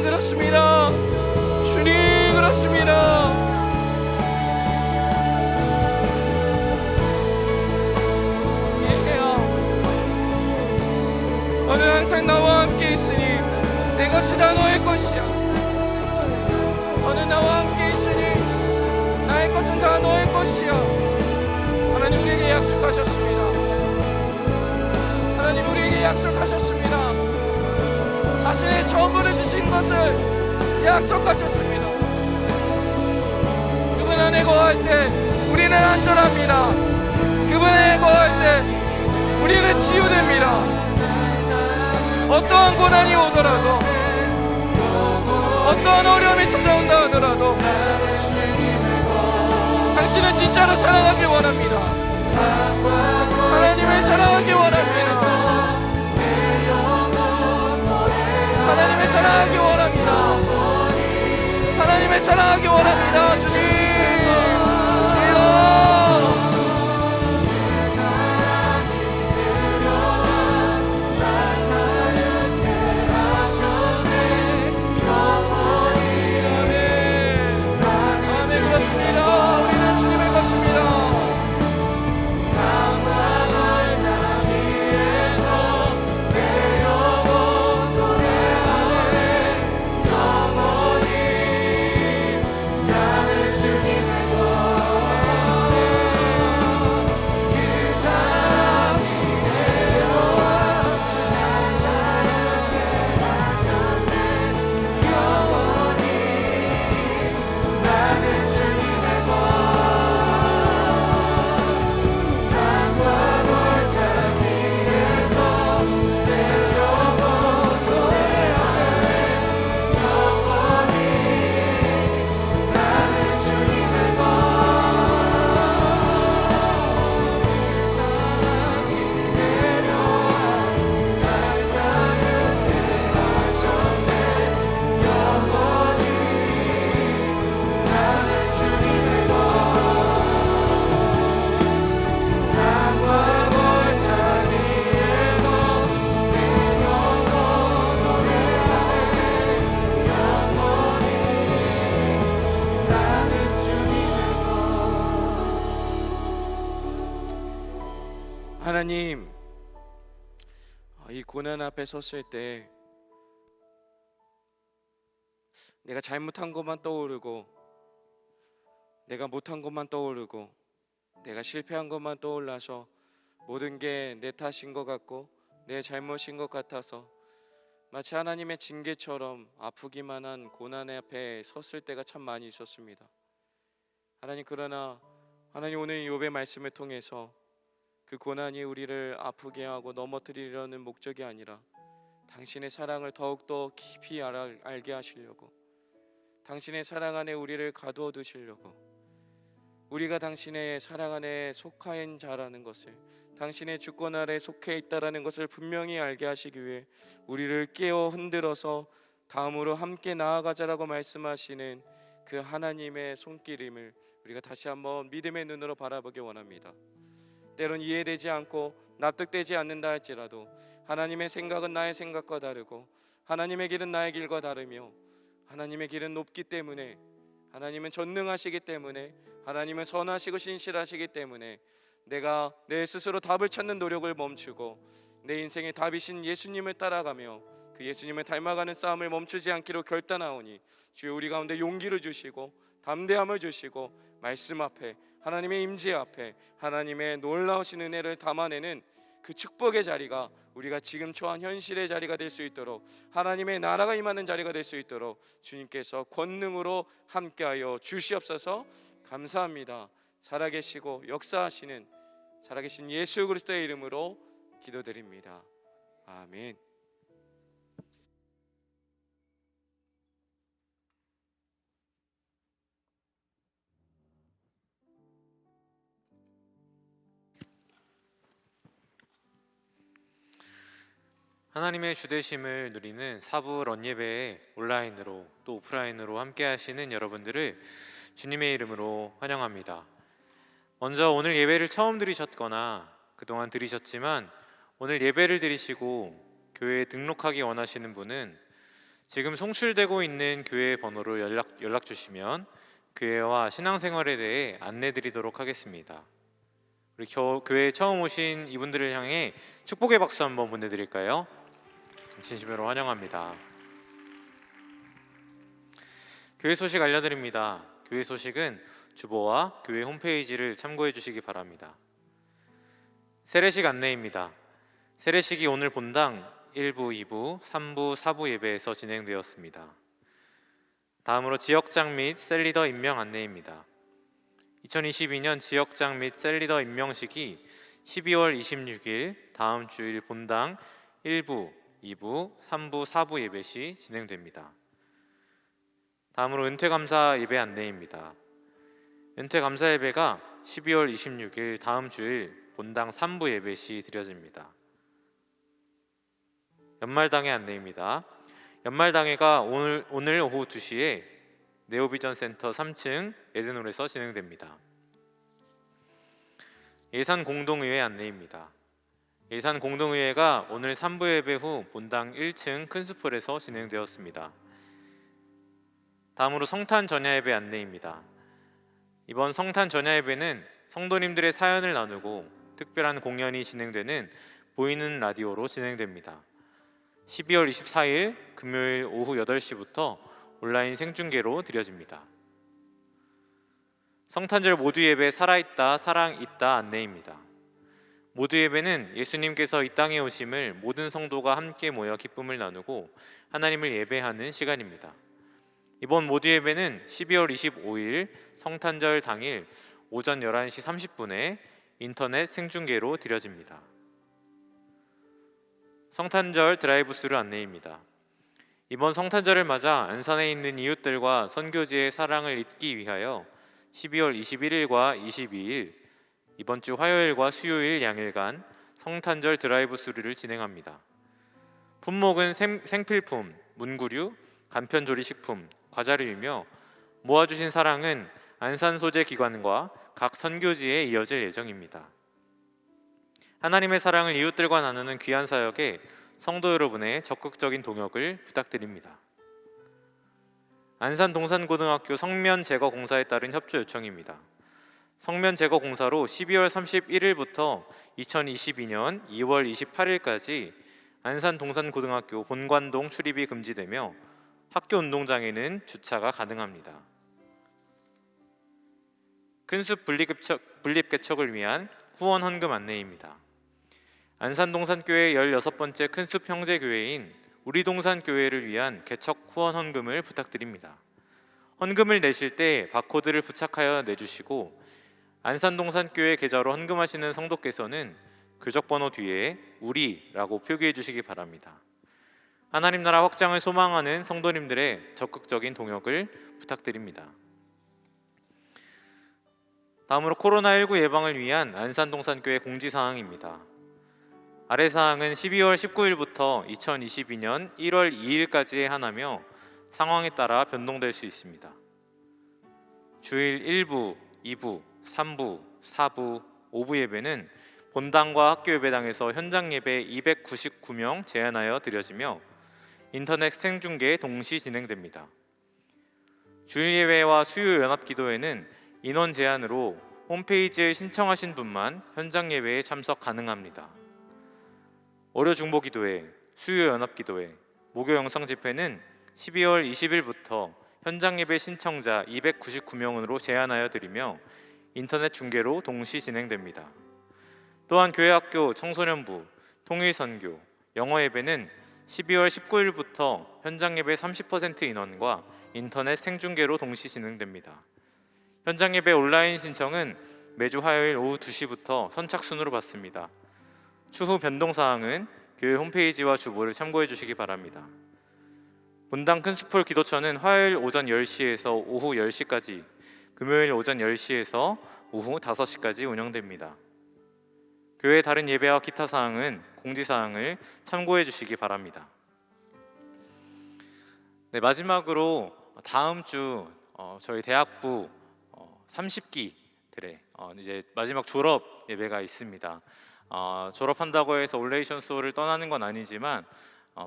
C: 그렇습니다. 주님 그렇습니다. 너는 항상 나와 함께 있으니 내 것이 다 너의 것이야. 너는 나와 함께 있으니 나의 것은 다 너의 것이야. 하나님 우리에게 약속하셨습니다. 하나님 우리에게 약속하셨습니다. 자신의 전부를 주신 것을 약속하셨습니다. 그분 안에 거할 때 우리는 안전합니다. 그분 안에 거할 때 우리는 치유됩니다. 어떠한 고난이 오더라도, 어떠한 어려움이 찾아온다 하더라도 당신은 진짜로 사랑하길 원합니다. 하나님을 사랑하길 원합니다. 하나님을 사랑하기 원합니다. 하나님을 사랑하기 원합니다. 주님, 주여. 아멘, 그렇습니다. 우리는 주님의 것입니다.
H: 하나님, 이 고난 앞에 섰을 때 내가 잘못한 것만 떠오르고, 내가 못한 것만 떠오르고, 내가 실패한 것만 떠올라서 모든 게 내 탓인 것 같고 내 잘못인 것 같아서 마치 하나님의 징계처럼 아프기만 한 고난 앞에 섰을 때가 참 많이 있었습니다. 하나님, 그러나 하나님 오늘 욥의 말씀을 통해서 그 고난이 우리를 아프게 하고 넘어뜨리려는 목적이 아니라 당신의 사랑을 더욱더 깊이 알게 하시려고, 당신의 사랑 안에 우리를 가두어 두시려고, 우리가 당신의 사랑 안에 속한 자라는 것을, 당신의 주권 아래 속해 있다라는 것을 분명히 알게 하시기 위해 우리를 깨어 흔들어서 다음으로 함께 나아가자라고 말씀하시는 그 하나님의 손길임을 우리가 다시 한번 믿음의 눈으로 바라보기 원합니다. 때론 이해되지 않고 납득되지 않는다 할지라도 하나님의 생각은 나의 생각과 다르고 하나님의 길은 나의 길과 다르며 하나님의 길은 높기 때문에, 하나님은 전능하시기 때문에, 하나님은 선하시고 신실하시기 때문에 내가 내 스스로 답을 찾는 노력을 멈추고 내 인생의 답이신 예수님을 따라가며 그 예수님을 닮아가는 싸움을 멈추지 않기로 결단하오니 주여 우리 가운데 용기를 주시고 담대함을 주시고 말씀 앞에, 하나님의 임재 앞에 하나님의 놀라우신 은혜를 담아내는 그 축복의 자리가 우리가 지금 처한 현실의 자리가 될 수 있도록, 하나님의 나라가 임하는 자리가 될 수 있도록 주님께서 권능으로 함께하여 주시옵소서. 감사합니다. 살아계시고 역사하시는 살아계신 예수 그리스도의 이름으로 기도드립니다. 아멘.
E: 하나님의 주되심을 누리는 사부 런예배에 온라인으로 또 오프라인으로 함께 하시는 여러분들을 주님의 이름으로 환영합니다. 먼저 오늘 예배를 처음 들으셨거나 그동안 들으셨지만 오늘 예배를 들으시고 교회에 등록하기 원하시는 분은 지금 송출되고 있는 교회 번호로 연락 주시면 교회와 신앙생활에 대해 안내 드리도록 하겠습니다. 우리 교회에 처음 오신 이분들을 향해 축복의 박수 한번 보내드릴까요? 진심으로 환영합니다. 교회 소식 알려드립니다. 교회 소식은 주보와 교회 홈페이지를 참고해 주시기 바랍니다. 세례식 안내입니다. 세례식이 오늘 본당 1부, 2부, 3부, 4부 예배에서 진행되었습니다. 다음으로 지역장 및 셀리더 임명 안내입니다. 2022년 지역장 및 셀리더 임명식이 12월 26일 다음 주일 본당 1부, 2부, 3부, 4부 예배 시 진행됩니다. 다음으로 은퇴감사 예배 안내입니다. 은퇴감사 예배가 12월 26일 다음 주일 본당 3부 예배 시 드려집니다. 연말당회 안내입니다. 연말당회가 오늘 오후 2시에 네오비전 센터 3층 에덴홀에서 진행됩니다. 예산 공동의회 안내입니다. 예산 공동의회가 오늘 3부 예배 후 본당 1층 큰수풀에서 진행되었습니다. 다음으로 성탄 전야 예배 안내입니다. 이번 성탄 전야 예배는 성도님들의 사연을 나누고 특별한 공연이 진행되는 보이는 라디오로 진행됩니다. 12월 24일 금요일 오후 8시부터 온라인 생중계로 드려집니다. 성탄절 모두 예배 살아있다 사랑 있다 안내입니다. 모두 예배는 예수님께서 이 땅에 오심을 모든 성도가 함께 모여 기쁨을 나누고 하나님을 예배하는 시간입니다. 이번 모두 예배는 12월 25일 성탄절 당일 오전 11시 30분에 인터넷 생중계로 드려집니다. 성탄절 드라이브스루 안내입니다. 이번 성탄절을 맞아 안산에 있는 이웃들과 선교지의 사랑을 잇기 위하여 12월 21일과 22일 이번 주 화요일과 수요일 양일간 성탄절 드라이브스루를 진행합니다. 품목은 생필품, 문구류, 간편조리식품, 과자류이며 모아주신 사랑은 안산 소재 기관과 각 선교지에 이어질 예정입니다. 하나님의 사랑을 이웃들과 나누는 귀한 사역에 성도 여러분의 적극적인 동역을 부탁드립니다. 안산 동산고등학교 성면 제거 공사에 따른 협조 요청입니다. 성면 제거 공사로 12월 31일부터 2022년 2월 28일까지 안산 동산고등학교 본관동 출입이 금지되며 학교 운동장에는 주차가 가능합니다. 큰숲 분립개척을 위한 후원 헌금 안내입니다. 안산동산교회 16번째 큰숲 형제교회인 우리동산교회를 위한 개척 후원 헌금을 부탁드립니다. 헌금을 내실 때 바코드를 부착하여 내주시고 안산동산교회 계좌로 헌금하시는 성도께서는 교적번호 뒤에 우리라고 표기해 주시기 바랍니다. 하나님 나라 확장을 소망하는 성도님들의 적극적인 동역을 부탁드립니다. 다음으로 코로나19 예방을 위한 안산동산교회 공지사항입니다. 아래 사항은 12월 19일부터 2022년 1월 2일까지에 하나며 상황에 따라 변동될 수 있습니다. 주일 1부, 2부, 3부, 4부, 5부 예배는 본당과 학교 예배당에서 현장 예배 299명 제한하여 드려지며 인터넷 생중계 동시 진행됩니다. 주일 예배와 수요 연합 기도회는 인원 제한으로 홈페이지에 신청하신 분만 현장 예배에 참석 가능합니다. 월요 중보 기도회, 수요 연합 기도회, 목요 영상 집회는 12월 20일부터 현장 예배 신청자 299명으로 제한하여 드리며 인터넷 중계로 동시 진행됩니다. 또한 교회학교 청소년부, 통일선교, 영어 예배는 12월 19일부터 현장 예배 30% 인원과 인터넷 생중계로 동시 진행됩니다. 현장 예배 온라인 신청은 매주 화요일 오후 2시부터 선착순으로 받습니다. 추후 변동 사항은 교회 홈페이지와 주보를 참고해 주시기 바랍니다. 본당 큰스풀 기도처는 화요일 오전 10시에서 오후 10시까지, 금요일 오전 10시에서 오후 5시까지 운영됩니다. 교회 다른 예배와 기타 사항은 공지사항을 참고해 주시기 바랍니다. 네, 마지막으로 다음 주 저희 대학부 30기들의 이제 마지막 졸업 예배가 있습니다. 졸업한다고 해서 올레이션 소울을 떠나는 건 아니지만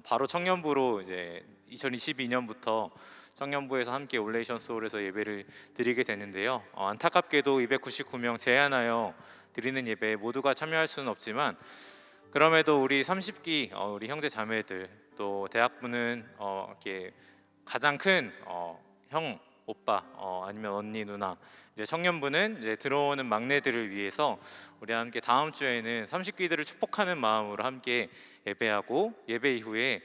E: 바로 청년부로 이제 2022년부터 청년부에서 함께 올레이션 소울에서 예배를 드리게 되는데요. 안타깝게도 299명 제한하여 드리는 예배에 모두가 참여할 수는 없지만 그럼에도 우리 30기 우리 형제 자매들, 또 대학부는 이렇게 가장 큰 형, 오빠, 아니면 언니, 누나, 이제 청년부는 이제 들어오는 막내들을 위해서 우리 함께 다음 주에는 30기들을 축복하는 마음으로 함께 예배하고, 예배 이후에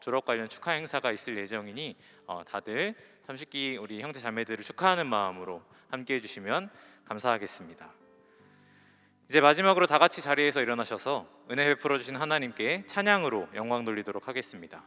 E: 졸업 관련 축하 행사가 있을 예정이니 다들 30기 우리 형제 자매들을 축하하는 마음으로 함께 해주시면 감사하겠습니다. 이제 마지막으로 다 같이 자리에서 일어나셔서 은혜 베풀어 주신 하나님께 찬양으로 영광 돌리도록 하겠습니다.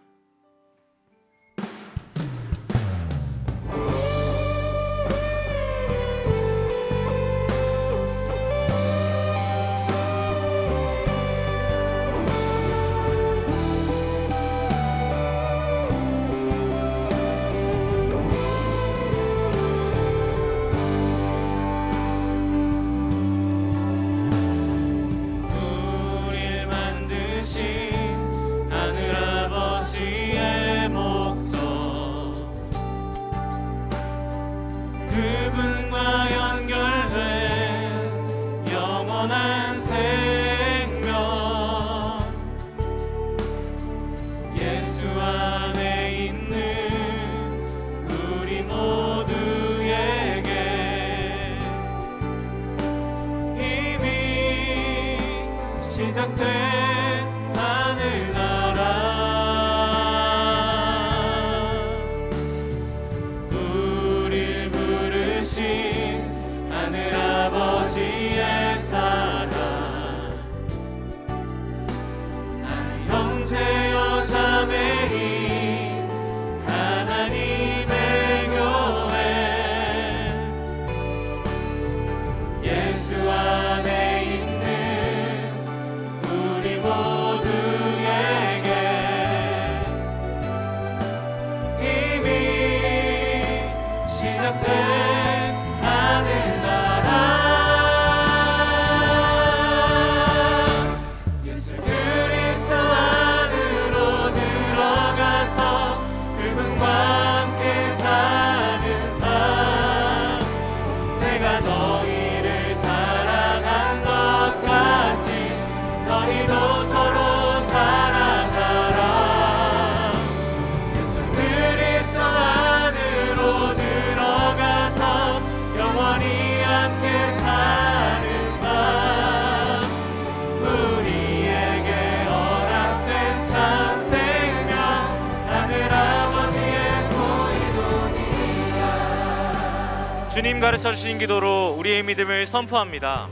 E: 주님 가르쳐 주신 기도로 우리의 믿음을 선포합니다.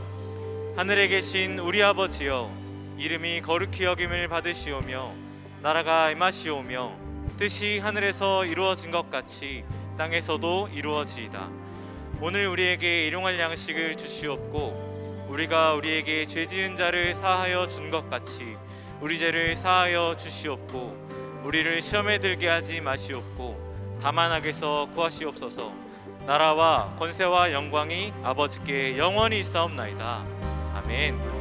E: 하늘에 계신 우리 아버지여, 이름이 거룩히 여김을 받으시오며 나라가 임하시오며 뜻이 하늘에서 이루어진 것 같이 땅에서도 이루어지이다. 오늘 우리에게 일용할 양식을 주시옵고 우리가 우리에게 죄 지은 자를 사하여 준 것 같이 우리 죄를 사하여 주시옵고 우리를 시험에 들게 하지 마시옵고 다만 악에서 구하시옵소서. 나라와 권세와 영광이 아버지께 영원히 있사옵나이다. 아멘.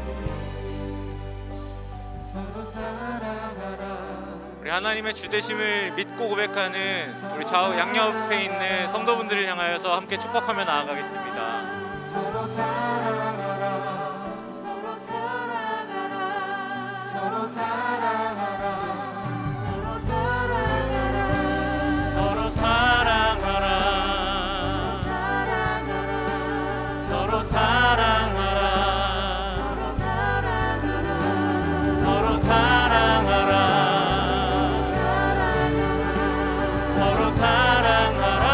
E: 우리 하나님의 주되심을 믿고 고백하는 우리 좌우 양옆에 있는 성도분들을 향하여서 함께 축복하며 나아가겠습니다.
C: 서로 사랑하라 서로 사랑하라 서로 사랑하라 서로 사랑하라
E: 서로 사랑하라 서로 사랑하라 서로 사랑하라 서로 사랑하라.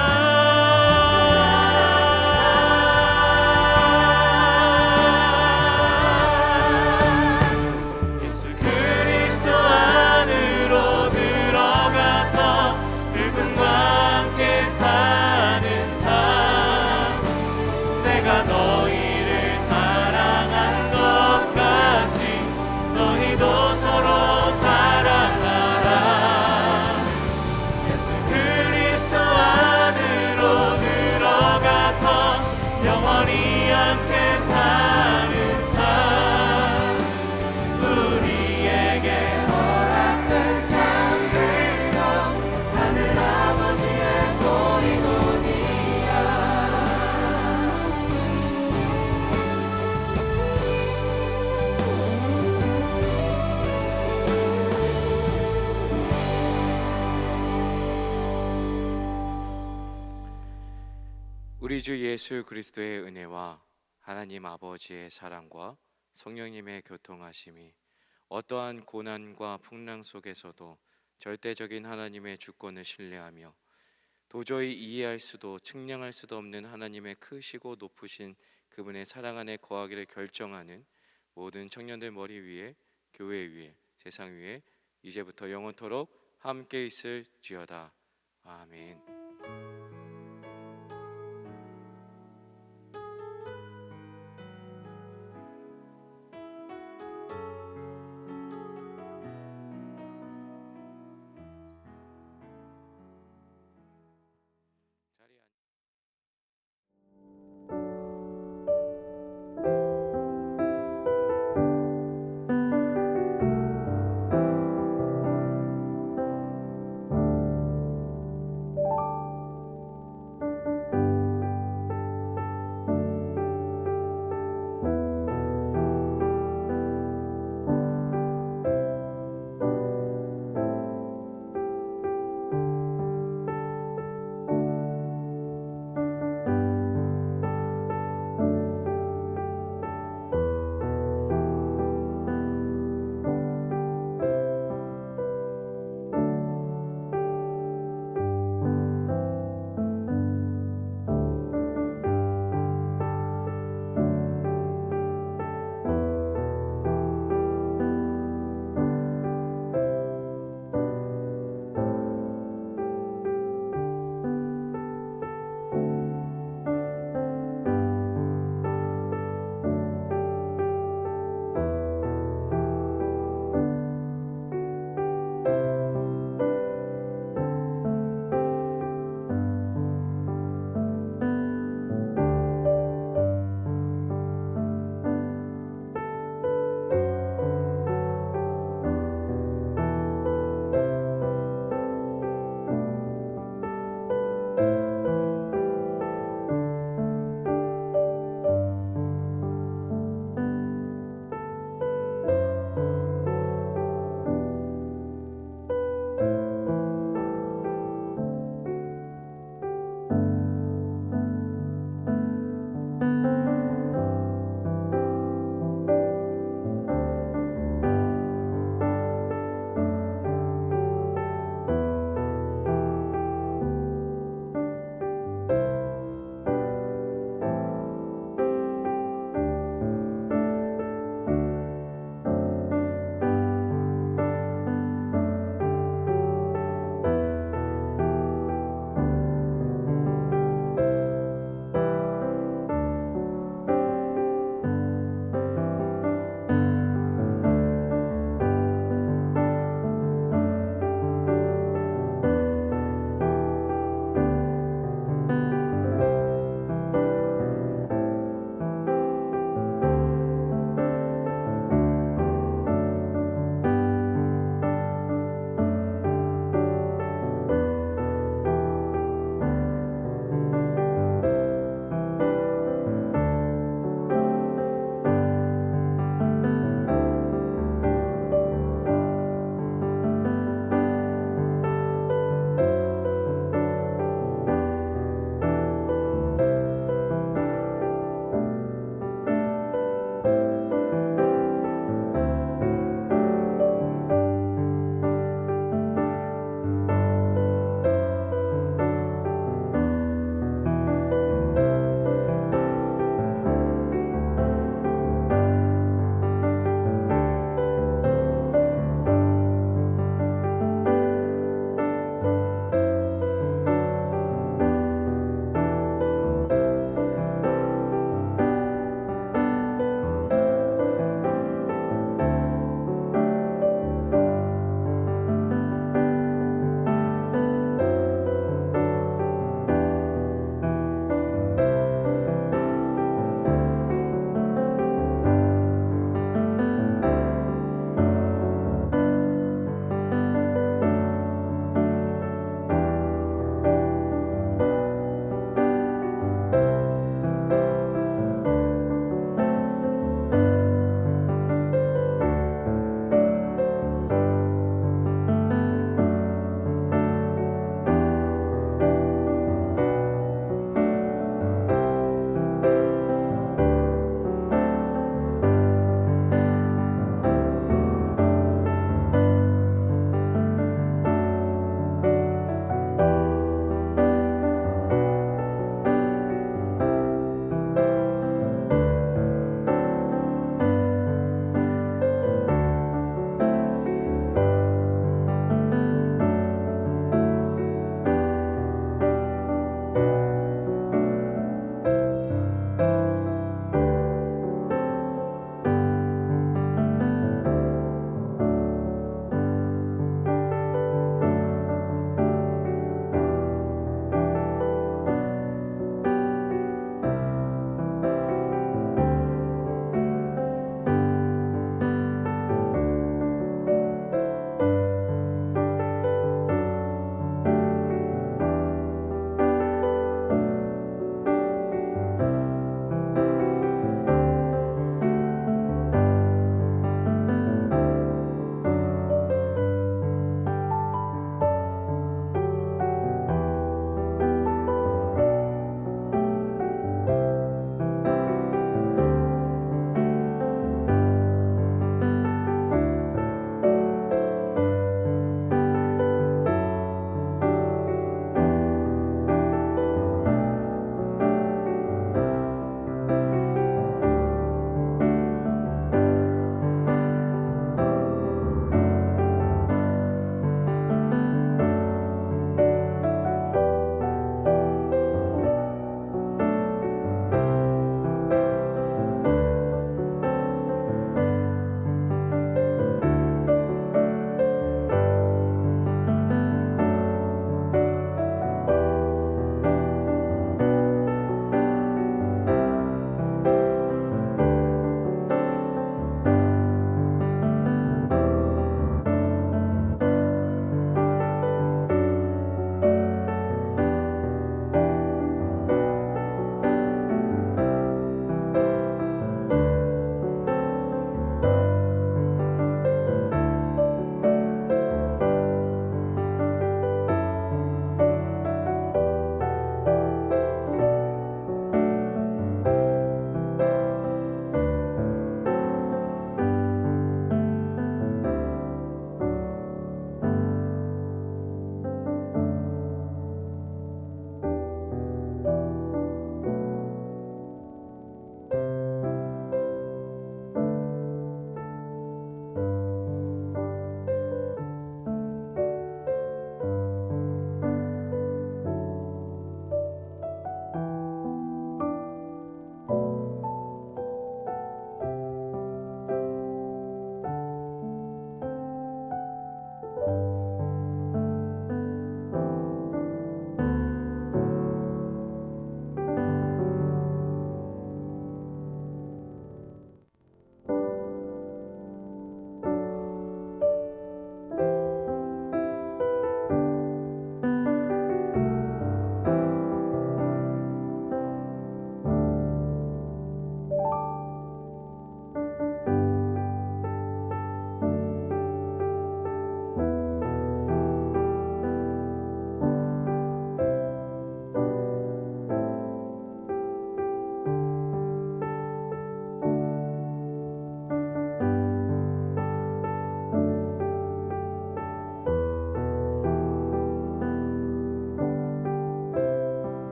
E: 예수 그리스도 안으로 들어가서 그분과 함께 사는 삶, 내가 너희를 사랑한 것 같이 너희도 서로 사랑하라. 예수 그리스도 안으로 들어가서 영원히 함께 사는 삶, 우리에게 허락된 참생도 하늘 아버지의 보이노니야.
G: 우리 주 예수 그리스도의 은혜와 하나님 아버지의 사랑과 성령님의 교통하심이 어떠한 고난과 풍랑 속에서도 절대적인 하나님의 주권을 신뢰하며 도저히 이해할 수도 측량할 수도 없는 하나님의 크시고 높으신 그분의 사랑 안에 거하기를 결정하는 모든 청년들 머리 위에, 교회 위에, 세상 위에 이제부터 영원토록 함께 있을지어다. 아멘.